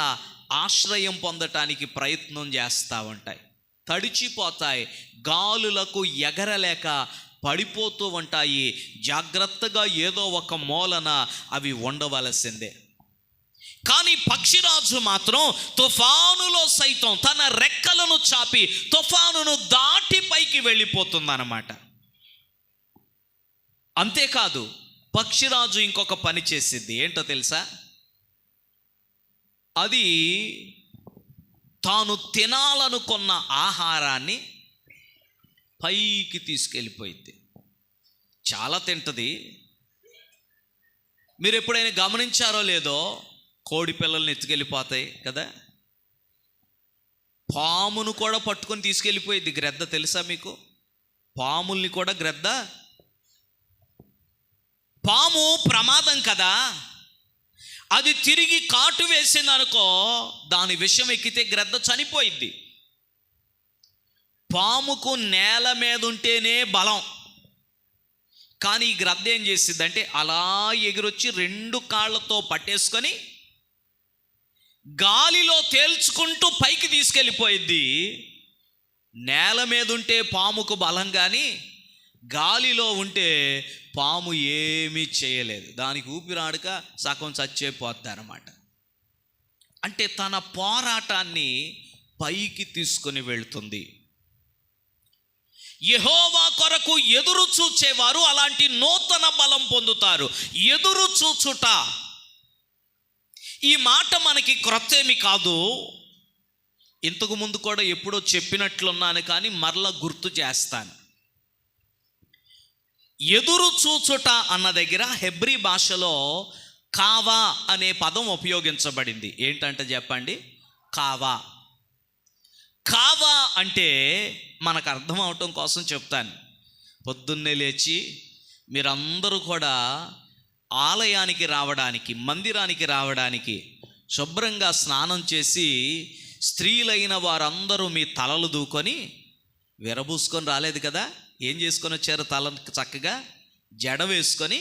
Speaker 1: ఆశ్రయం పొందటానికి ప్రయత్నం చేస్తూ ఉంటాయి. తడిచిపోతాయి, గాలులకు ఎగరలేక పడిపోతూ ఉంటాయి. జాగ్రత్తగా ఏదో ఒక మూలన అవి ఉండవలసిందే. కానీ పక్షిరాజు మాత్రం తుఫానులో సైతం తన రెక్కలను చాపి తుఫానును దాటి పైకి వెళ్ళిపోతుందన్నమాట. అంతేకాదు, పక్షిరాజు ఇంకొక పని చేసిద్ది. ఏంటో తెలుసా? అది తాను తినాలనుకున్న ఆహారాన్ని పైకి తీసుకెళ్ళిపోయింది. చాలా తింటది. మీరు ఎప్పుడైనా గమనించారో లేదో, కోడి పిల్లల్ని ఎత్తుకెళ్ళిపోతాయి కదా. పామును కూడా పట్టుకొని తీసుకెళ్ళిపోయింది గ్రద్ద. తెలుసా మీకు? పాముల్ని కూడా గ్రద్ద. పాము ప్రమాదం కదా. అది తిరిగి కాటు వేసింది అనుకో, దాని విషం ఎక్కితే గ్రద్ద చనిపోయింది. పాముకు నేల మీద ఉంటేనే బలం. కానీ ఈ గ్రద్ద ఏం చేసిందంటే అలా ఎగిరొచ్చి 2 కాళ్ళతో పట్టేసుకొని గాలిలో తేల్చుకుంటూ పైకి తీసుకెళ్ళిపోయింది. నేల మీద ఉంటే పాముకు బలం, కానీ గాలిలో ఉంటే పాము ఏమీ చేయలేదు. దానికి ఊపిరాడక సగం చచ్చిపోతారన్నమాట. అంటే తన పోరాటాన్ని పైకి తీసుకొని వెళ్తుంది. యెహోవా కొరకు ఎదురు చూచేవారు అలాంటి నూతన బలం పొందుతారు. ఎదురు చూచుట ఈ మాట మనకి క్రొత్త ఏమి కాదు, ఇంతకు ముందు కూడా ఎప్పుడో చెప్పినట్లున్నాను, కానీ మరలా గుర్తు చేస్తాను. ఎదురు చూచుట అన్న దగ్గర హెబ్రీ భాషలో కావా అనే పదం ఉపయోగించబడింది. ఏంటంటే చెప్పండి, కావా. కావా అంటే మనకు అర్థం అవటం కోసం చెప్తాను. పొద్దున్నే లేచి మీరందరూ కూడా ఆలయానికి రావడానికి, మందిరానికి రావడానికి శుభ్రంగా స్నానం చేసి, స్త్రీలైన వారందరూ మీ తలలు దూకొని విరబూసుకొని రాలేదు కదా. ఏం చేసుకొని వచ్చారు? తలకు చక్కగా జడ వేసుకొని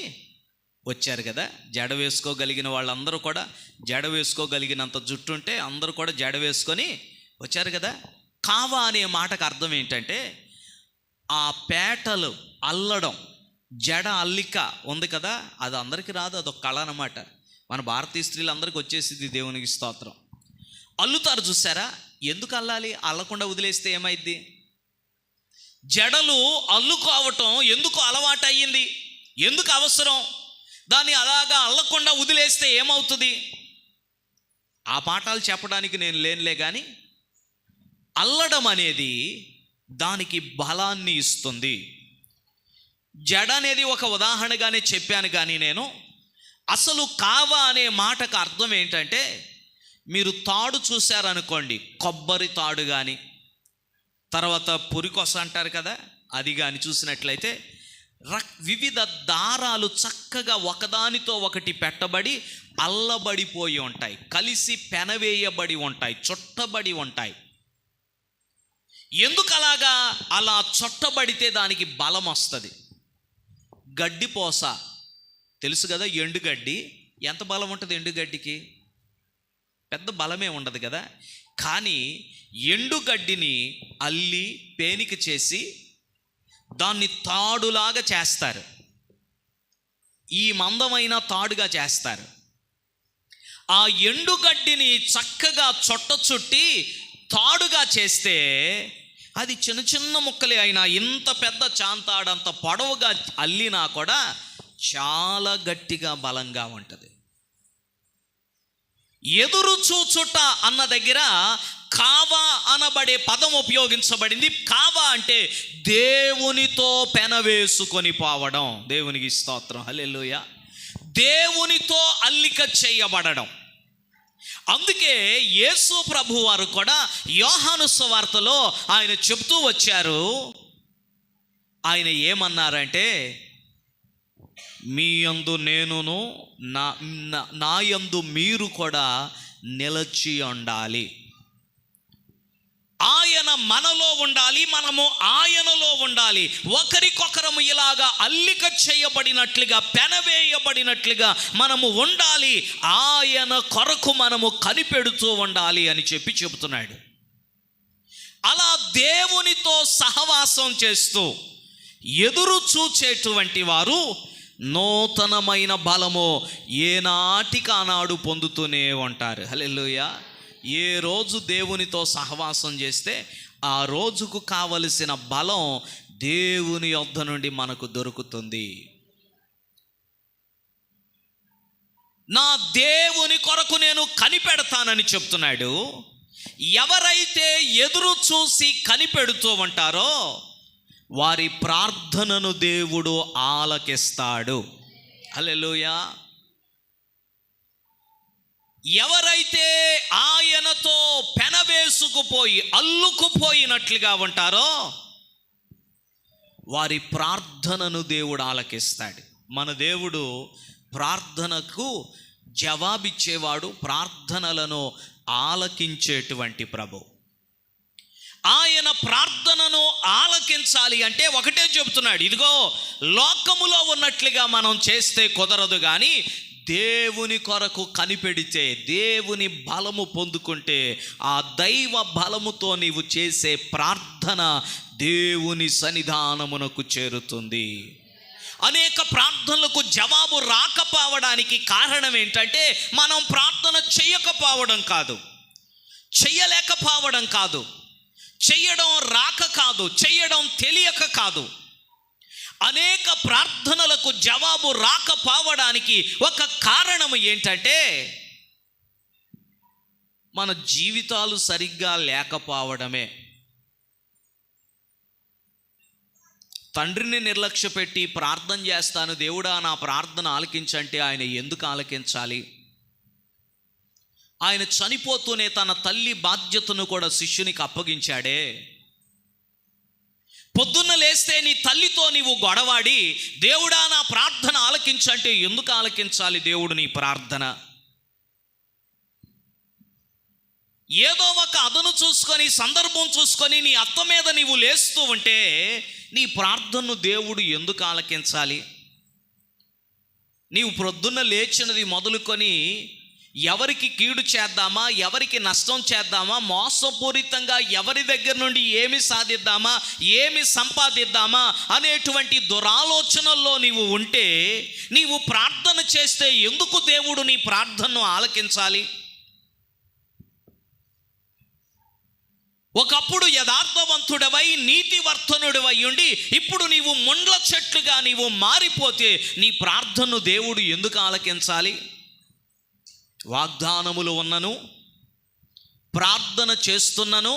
Speaker 1: వచ్చారు కదా. జడ వేసుకోగలిగిన వాళ్ళందరూ కూడా, జడ వేసుకోగలిగినంత జుట్టు ఉంటే అందరూ కూడా జడ వేసుకొని వచ్చారు కదా. కావా అనే మాటకు అర్థం ఏంటంటే ఆ పేటలు అల్లడం, జడ అల్లిక ఉంది కదా, అది అందరికీ రాదు, అదొక కళ అన్నమాట. మన భారతీయ స్త్రీలందరికీ వచ్చేసింది, దేవునికి స్తోత్రం. అల్లుతారు చూసారా? ఎందుకు అల్లాలి? అల్లకుండా వదిలేస్తే ఏమైద్ది? జడలు అల్లుకోవటం ఎందుకు అలవాటు అయ్యింది? ఎందుకు అవసరం? దాన్ని అలాగా అల్లకుండా వదిలేస్తే ఏమవుతుంది? ఆ పాఠాలు చెప్పడానికి నేను లేనులే, కానీ అల్లడం అనేది దానికి బలాన్ని ఇస్తుంది. జడ అనేది ఒక ఉదాహరణగానే చెప్పాను, కానీ నేను అసలు కావా అనే మాటకు అర్థం ఏంటంటే, మీరు తాడు చూశారనుకోండి, కొబ్బరి తాడు కానీ, తర్వాత పురికొస అంటారు కదా, అది కానీ చూసినట్లయితే వివిధ దారాలు చక్కగా ఒకదానితో ఒకటి పెట్టబడి అల్లబడిపోయి ఉంటాయి, కలిసి పెనవేయబడి ఉంటాయి, చుట్టబడి ఉంటాయి. ఎందుకు అలాగా? అలా చుట్టబడితే దానికి బలం వస్తుంది. గడ్డిపోస తెలుసు కదా, ఎండుగడ్డి ఎంత బలం ఉంటుంది? ఎండుగడ్డికి పెద్ద బలమే ఉండదు కదా. కానీ ఎండుగడ్డిని అల్లి పేనిక చేసి దాన్ని తాడులాగా చేస్తారు, ఈ మందమైన తాడుగా చేస్తారు. ఆ ఎండుగడ్డిని చక్కగా చుట్టి తాడుగా చేస్తే అది చిన్న చిన్న ముక్కలే అయినా, ఇంత పెద్ద చాంతాడంత పొడవుగా అల్లినా కూడా చాలా గట్టిగా బలంగా ఉంటుంది. ఎదురు చూచుట అన్న దగ్గర కావా అనబడే పదం ఉపయోగించబడింది. కావా అంటే దేవునితో పెనవేసుకొని పోవడం. దేవునికి స్తోత్రం, హల్లెలూయా. దేవునితో అల్లిక చేయబడడం. అందుకే యేసు ప్రభు వారు కూడా యోహాను సువార్తలో ఆయన చెప్తూ వచ్చారు. ఆయన ఏమన్నారంటే, మీ యందు నేనును నా యందు మీరు కూడా నిలిచి ఉండాలి. ఆయన మనలో ఉండాలి, మనము ఆయనలో ఉండాలి. ఒకరికొకరము ఇలాగా అల్లిక చేయబడినట్లుగా, పెనవేయబడినట్లుగా మనము ఉండాలి. ఆయన కొరకు మనము కనిపెడుతూ ఉండాలి అని చెప్తున్నాడు. అలా దేవునితో సహవాసం చేస్తూ ఎదురు చూచేటువంటి వారు నూతనమైన బలము ఏనాటికి ఆనాడు పొందుతూనే ఉంటారు. హల్లెలూయా. ఏ రోజు దేవునితో సహవాసం చేస్తే ఆ రోజుకు కావలసిన బలం దేవుని యొద్ద నుండి మనకు దొరుకుతుంది. నా దేవుని కొరకు నేను కనిపెడతానని చెప్తున్నాడు. ఎవరైతే ఎదురు చూసి కనిపెడుతూ ఉంటారో వారి ప్రార్థనను దేవుడు ఆలకిస్తాడు. హల్లెలూయా. ఎవరైతే ఆయనతో పెనవేసుకుపోయి అల్లుకుపోయినట్లుగా ఉంటారో వారి ప్రార్థనను దేవుడు ఆలకిస్తాడు. మన దేవుడు ప్రార్థనకు జవాబిచ్చేవాడు, ప్రార్థనలను ఆలకించేటువంటి ప్రభు. ఆయన ప్రార్థనను ఆలకించాలి అంటే ఒకటే చెబుతున్నాడు, ఇదిగో లోకములో ఉన్నట్లుగా మనం చేస్తే కుదరదు, కానీ దేవుని కొరకు కనిపెడితే, దేవుని బలము పొందుకుంటే, ఆ దైవ బలముతో నీవు చేసే ప్రార్థన దేవుని సన్నిధానమునకు చేరుతుంది. అనేక ప్రార్థనలకు జవాబు రాకపోవడానికి కారణం ఏంటంటే మనం ప్రార్థన చేయకపోవడం కాదు, చేయలేకపోవడం కాదు, చెయ్యడం రాక కాదు, చెయ్యడం తెలియక కాదు. అనేక ప్రార్థనలకు జవాబు రాకపోవడానికి ఒక కారణం ఏంటంటే మన జీవితాలు సరిగ్గా లేకపోవడమే. తండ్రిని నిర్లక్ష్య పెట్టి ప్రార్థన చేస్తాను, దేవుడా నా ప్రార్థన ఆలకించంటే ఆయన ఎందుకు ఆలకించాలి? ఆయన చనిపోతూనే తన తల్లి బాధ్యతను కూడా శిష్యునికి అప్పగించాడే. పొద్దున్న లేస్తే నీ తల్లితో నీవు గొడవాడి దేవుడా నా ప్రార్థన ఆలకించంటే ఎందుకు ఆలకించాలి దేవుడు నీ ప్రార్థన? ఏదో ఒక అదను చూసుకొని సందర్భం చూసుకొని నీ అత్త మీద నీవు లేస్తూ ఉంటే నీ ప్రార్థనను దేవుడు ఎందుకు ఆలకించాలి? నీవు ప్రొద్దున్న లేచినది మొదలుకొని ఎవరికి కీడు చేద్దామా, ఎవరికి నష్టం చేద్దామా, మోసపూరితంగా ఎవరి దగ్గర నుండి ఏమి సాధిద్దామా, ఏమి సంపాదిద్దామా అనేటువంటి దురాలోచనల్లో నీవు ఉంటే నీవు ప్రార్థన చేస్తే ఎందుకు దేవుడు నీ ప్రార్థనను ఆలకించాలి? ఒకప్పుడు యథార్థవంతుడవై నీతివర్తనుడివై ఉండి ఇప్పుడు నీవు ముండ్ల చెట్లుగా నీవు మారిపోతే నీ ప్రార్థనను దేవుడు ఎందుకు ఆలకించాలి? వాగ్దానములు ఉన్నను, ప్రార్థన చేస్తున్నను,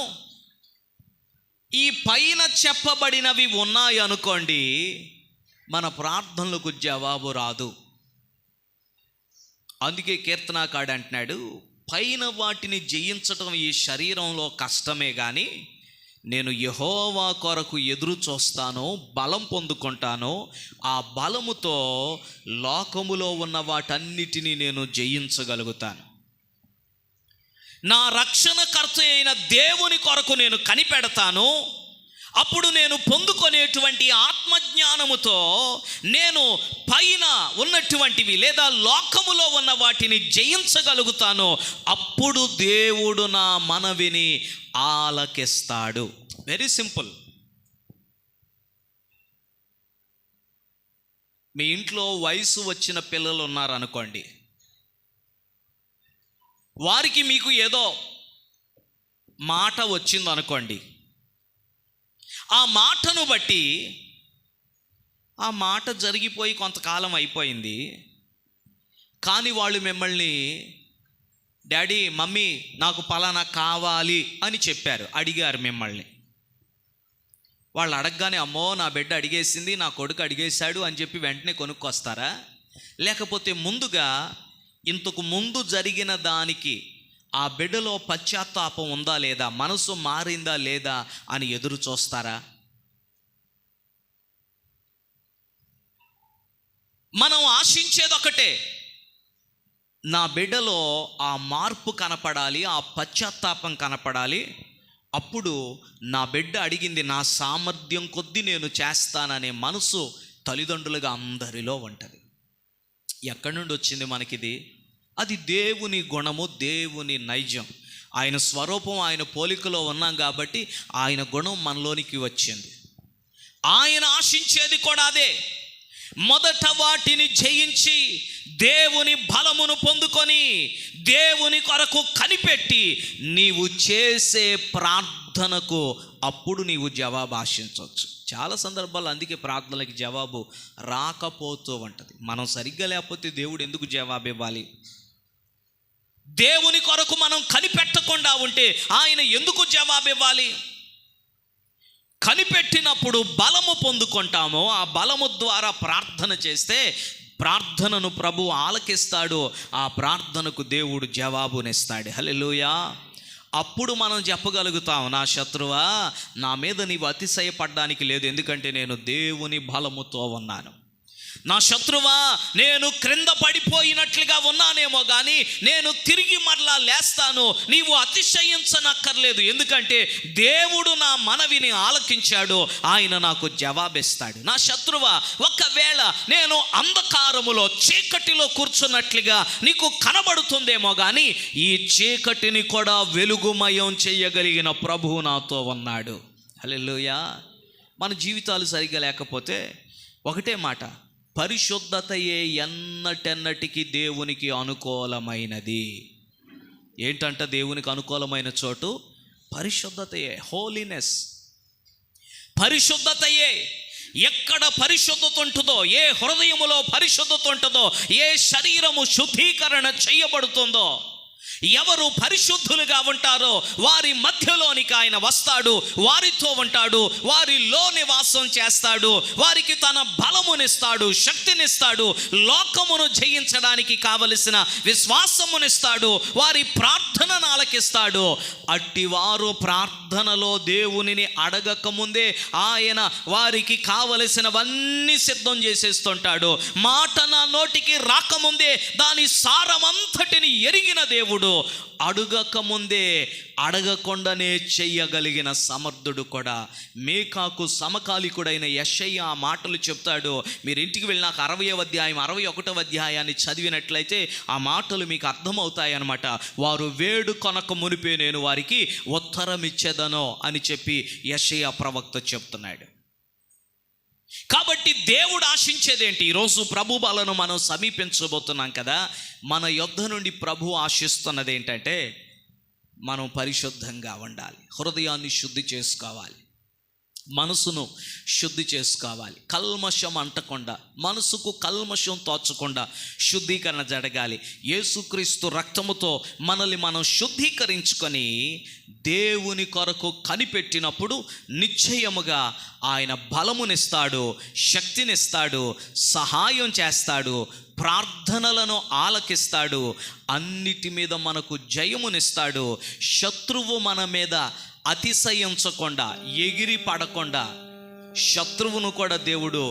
Speaker 1: ఈ పైన చెప్పబడినవి ఉన్నాయి అనుకోండి, మన ప్రార్థనలకు జవాబు రాదు. అందుకే కీర్తనాకాడు అంటున్నాడు, పైన వాటిని జయించటం ఈ శరీరంలో కష్టమే కానీ నేను యెహోవా కొరకు ఎదురు చూస్తాను, బలం పొందుకుంటాను, ఆ బలముతో లోకములో ఉన్న వాటన్నిటినీ నేను జయించగలుగుతాను. నా రక్షణకర్త అయిన దేవుని కొరకు నేను కనిపెడతాను. అప్పుడు నేను పొందుకునేటువంటి ఆత్మజ్ఞానముతో నేను పైన ఉన్నటువంటివి లేదా లోకములో ఉన్న వాటిని జయించగలుగుతాను. అప్పుడు దేవుడు నా మనవిని ఆలకిస్తాడు. Very simple. మీ ఇంట్లో వయసు వచ్చిన పిల్లలు ఉన్నారనుకోండి, వారికి మీకు ఏదో మాట వచ్చిందనుకోండి, ఆ మాటను బట్టి ఆ మాట జరిగిపోయి కొంతకాలం అయిపోయింది, కానీ వాళ్ళు మిమ్మల్ని డాడీ మమ్మీ నాకు పలానా కావాలి అని చెప్పారు, అడిగారు మిమ్మల్ని. వాళ్ళు అడగగానే అమ్మో నా బిడ్డ అడిగేసింది, నా కొడుకు అడిగేశాడు అని చెప్పి వెంటనే కొనుక్కొస్తారా? లేకపోతే ముందుగా ఇంతకు ముందు జరిగిన దానికి ఆ బిడ్డలో పశ్చాత్తాపం ఉందా లేదా, మనసు మారిందా లేదా అని ఎదురు చూస్తారా? మనం ఆశించేది ఒకటే, నా బిడ్డలో ఆ మార్పు కనపడాలి, ఆ పశ్చాత్తాపం కనపడాలి. అప్పుడు నా బిడ్డ అడిగింది నా సామర్థ్యం కొద్దీ నేను చేస్తాననే మనసు తల్లిదండ్రులుగా అందరిలో ఉంటుంది. ఎక్కడి నుండి వచ్చింది మనకిది? అది దేవుని గుణము, దేవుని నైజం. ఆయన స్వరూపం, ఆయన పోలికలో ఉన్నాం కాబట్టి ఆయన గుణం మనలోనికి వచ్చింది. ఆయన ఆశించేది కూడా అదే. మొదట వాటిని జయించి దేవుని బలమును పొందుకొని దేవుని కొరకు కనిపెట్టి నీవు చేసే ప్రార్థనకు అప్పుడు నీవు జవాబు ఆశించవచ్చు. చాలా సందర్భాలు అందుకే ప్రార్థనలకి జవాబు రాకపోతూ ఉంటుంది. మనం సరిగ్గా లేకపోతే దేవుడు ఎందుకు జవాబు ఇవ్వాలి? దేవుని కొరకు మనం కనిపెట్టకుండా ఉంటే ఆయన ఎందుకు జవాబు ఇవ్వాలి? కనిపెట్టినప్పుడు బలము పొందుకుంటామో, ఆ బలము ద్వారా ప్రార్థన చేస్తే ప్రార్థనను ప్రభు ఆలకిస్తాడు, ఆ ప్రార్థనకు దేవుడు జవాబునిస్తాడు. హల్లెలూయా. అప్పుడు మనం చెప్పగలుగుతాం, నా శత్రువా నా మీద నీవు అతిశయపడడానికి లేదు, ఎందుకంటే నేను దేవుని బలముతో ఉన్నాను. నా శత్రువా నేను క్రింద పడిపోయినట్లుగా ఉన్నానేమో కానీ నేను తిరిగి మరలా లేస్తాను, నీవు అతిశయించనక్కర్లేదు, ఎందుకంటే దేవుడు నా మనవిని ఆలకించాడు, ఆయన నాకు జవాబిస్తాడు. నా శత్రువా ఒకవేళ నేను అంధకారములో చీకటిలో కూర్చున్నట్లుగా నీకు కనబడుతుందేమో కానీ ఈ చీకటిని కూడా వెలుగుమయం చేయగలిగిన ప్రభువు నాతో ఉన్నాడు. హల్లెలూయా. మన జీవితాలు సరిగ్గా లేకపోతే ఒకటే మాట, పరిశుద్ధతయే ఎన్నటెన్నటికి దేవునికి అనుకూలమైనది. ఏంటంట దేవునికి అనుకూలమైన చోటు? పరిశుద్ధతయే, హోలీనెస్. పరిశుద్ధతయే. ఎక్కడ పరిశుద్ధత ఉంటుందో, ఏ హృదయములో పరిశుద్ధత ఉంటుందో, ఏ శరీరము శుద్ధీకరణ చేయబడుతుందో, ఎవరు పరిశుద్ధులుగా ఉంటారో వారి మధ్యలోనికి ఆయన వస్తాడు, వారితో ఉంటాడు, వారిలో నివాసం చేస్తాడు, వారికి తన బలమునిస్తాడు, శక్తినిస్తాడు, లోకమును జయించడానికి కావలసిన విశ్వాసమునిస్తాడు, వారి ప్రార్థనను ఆలకిస్తాడు. అట్టివారు ప్రార్థనలో దేవునిని అడగక ముందే ఆయన వారికి కావలసినవన్నీ సిద్ధం చేసేస్తుంటాడు. మాట నా నోటికి రాకముందే దాని సారమంతటిని ఎరిగిన దేవుడు, అడగక ముందే అడగకుండానే చెయ్యగలిగిన సమర్థుడు కూడా. మేకాకు సమకాలికుడైన యెషయా ఆ మాటలు చెప్తాడు. మీరు ఇంటికి వెళ్ళినాక 60వ అధ్యాయం 61వ అధ్యాయాన్ని చదివినట్లయితే ఆ మాటలు మీకు అర్థమవుతాయి అన్నమాట. వారు వేడు కొనక మునిపే నేను వారికి ఉత్తరం ఇచ్చేదనో అని చెప్పి యెషయా ప్రవక్త చెప్తున్నాడు. కాబట్టి దేవుడు ఆశించేదేంటి? ఈరోజు ప్రభు బలను మనం సమీపించబోతున్నాం కదా. మన యొద్ద నుండి ప్రభు ఆశిస్తున్నది ఏంటంటే మనం పరిశుద్ధంగా ఉండాలి, హృదయాన్ని శుద్ధి చేసుకోవాలి, మనసును శుద్ధి చేసుకోవాలి, కల్మషం అంటకుండా, మనసుకు కల్మషం తోచకుండా శుద్ధీకరణ జరగాలి. యేసుక్రీస్తు రక్తముతో మనల్ని మనం శుద్ధీకరించుకొని దేవుని కొరకు కనిపెట్టినప్పుడు నిశ్చయముగా ఆయన బలమునిస్తాడు, శక్తినిస్తాడు, సహాయం చేస్తాడు, ప్రార్థనలను ఆలకిస్తాడు, అన్నిటి మీద మనకు జయమునిస్తాడు. శత్రువు మన మీద అతిశయించకుండా, ఎగిరి పడకుండా శత్రువును కూడా దేవుడు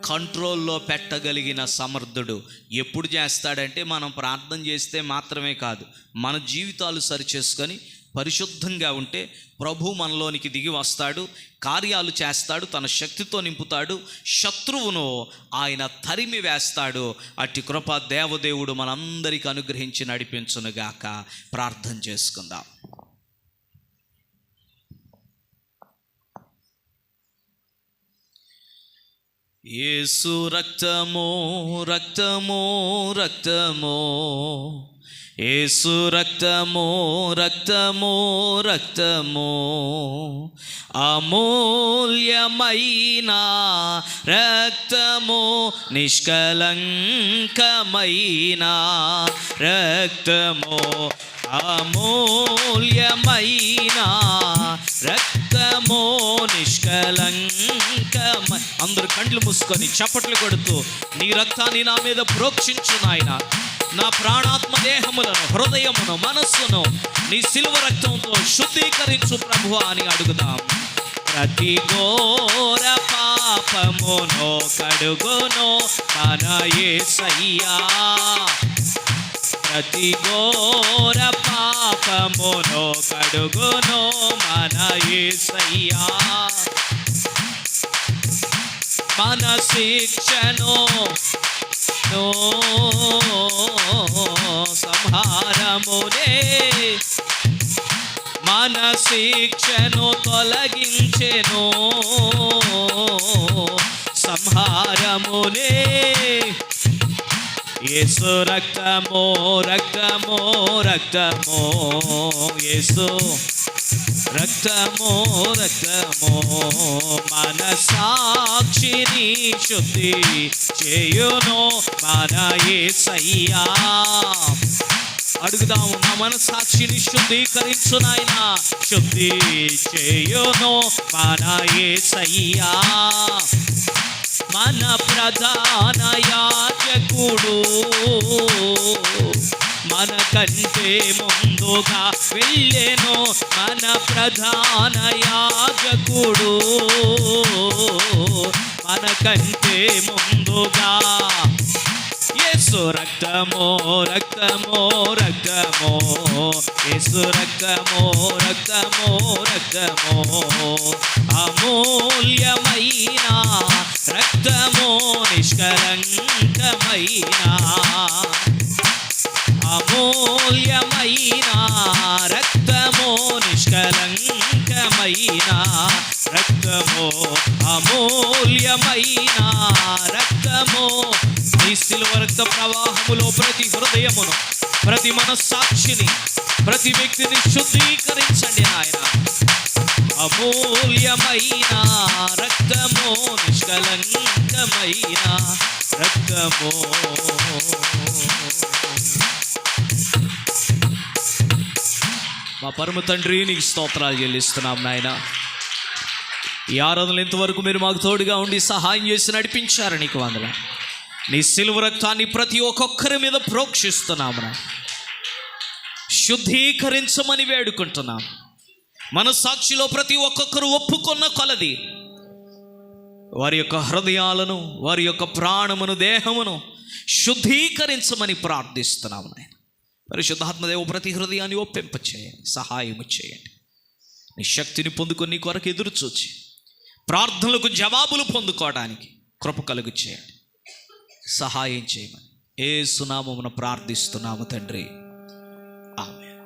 Speaker 1: కంట్రోల్లో పెట్టగలిగిన సమర్థుడు. ఎప్పుడు చేస్తాడంటే మనం ప్రార్థన చేస్తే మాత్రమే కాదు, మన జీవితాలు సరిచేసుకొని పరిశుద్ధంగా ఉంటే ప్రభు మనలోనికి దిగి వస్తాడు, కార్యాలు చేస్తాడు, తన శక్తితో నింపుతాడు, శత్రువును ఆయన తరిమి వేస్తాడు. అట్టి కృప దేవదేవుడు మనందరికీ అనుగ్రహించి నడిపించునుగాక. ప్రార్థన చేసుకుందాం. యేసు రక్తము రక్తము రక్తము, యేసు రక్తము రక్తము రక్తము, అమూల్యమైన రక్తము, నిష్కలంకమైన రక్తము, అమూల్యమైన రక్తము, నిష్కలంకమ. అందరూ కండ్లు మూసుకొని చప్పట్లు కొడుతూ నీ రక్తాన్ని నా మీద ప్రోక్షించు నాయన. నా ప్రాణాత్మ దేహములను, హృదయమును, మనస్సును నీ సిలువ రక్తంతో శుద్ధీకరించు ప్రభువా అని అడుగుదాం. ప్రతి ఘోర పాపమును కడుగును మన యేసయ్యా, ప్రతి ఘోర పాపమును కడుగును మన యేసయ్యా. మన శిక్షను సంహారమునే, మన శిక్షను తొలగించెను సంహారమునే. యేసు రక్తము రక్తము రక్తము, యేసు రక్తము రక్తము, మన సాక్షిని శుద్ధి చేయును మన యేసయ్యా. అడుగుదాము, నా మన సాక్షిని శుద్ధీకరించు నాయన, శుద్ధి చేయును మన యేసయ్యా. మన ప్రధాన యాజకుడు మన కంటే ముందుగా వెళ్ళెను, మన ప్రధాన యాజకుడు మన కంటే ముందుగా. యేసు రక్తము రక్తము రక్తము, యేసు రక్తము రక్తము రక్తము, అమూల్యమైన రక్తము, నిష్కలంకమైన, అమూల్యమైన రక్తము, నిష్కలంకమైన రక్తము, అమూల్యమైన రక్తము. నీ సిలువ రక్త ప్రవాహములో ప్రతి హృదయమును, ప్రతి మనస్సాక్షిని, ప్రతి వ్యక్తిని శుద్ధీకరించండి నాయన. అమూల్యమైన రక్తము, నిష్కలంకమైన రక్తము. పరమ తండ్రి, నీకు స్తోత్రాలు చెల్లిస్తున్నాం నాయన. ఈ ఆరాధనలు ఇంతవరకు మీరు మాకు తోడుగా ఉండి సహాయం చేసి నడిపించారు. నీకు వందనాలు. నీ సిలువ రక్తాన్ని ప్రతి ఒక్కొక్కరి మీద ప్రోక్షిస్తున్నాము. శుద్ధీకరించమని వేడుకుంటున్నాం. మన సాక్షిలో ప్రతి ఒక్కొక్కరు ఒప్పుకున్న కొలది వారి యొక్క హృదయాలను, వారి యొక్క ప్రాణమును, దేహమును శుద్ధీకరించమని ప్రార్థిస్తున్నాము నాయన. పరిశుద్ధాత్మదేవ ప్రతి హృదయాన్ని ఒప్పింపచేయండి, సహాయము చేయండి. నీ శక్తిని పొందుకొని నీ కొరకు ఎదురు చూచి ప్రార్థనలకు జవాబులు పొందుకోవడానికి కృప కలుగు చేయండి, సహాయం చేయమని యేసు నామమున ప్రార్థిస్తున్నాము తండ్రి. ఆమేన్.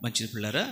Speaker 1: మంచిది పిల్లరా.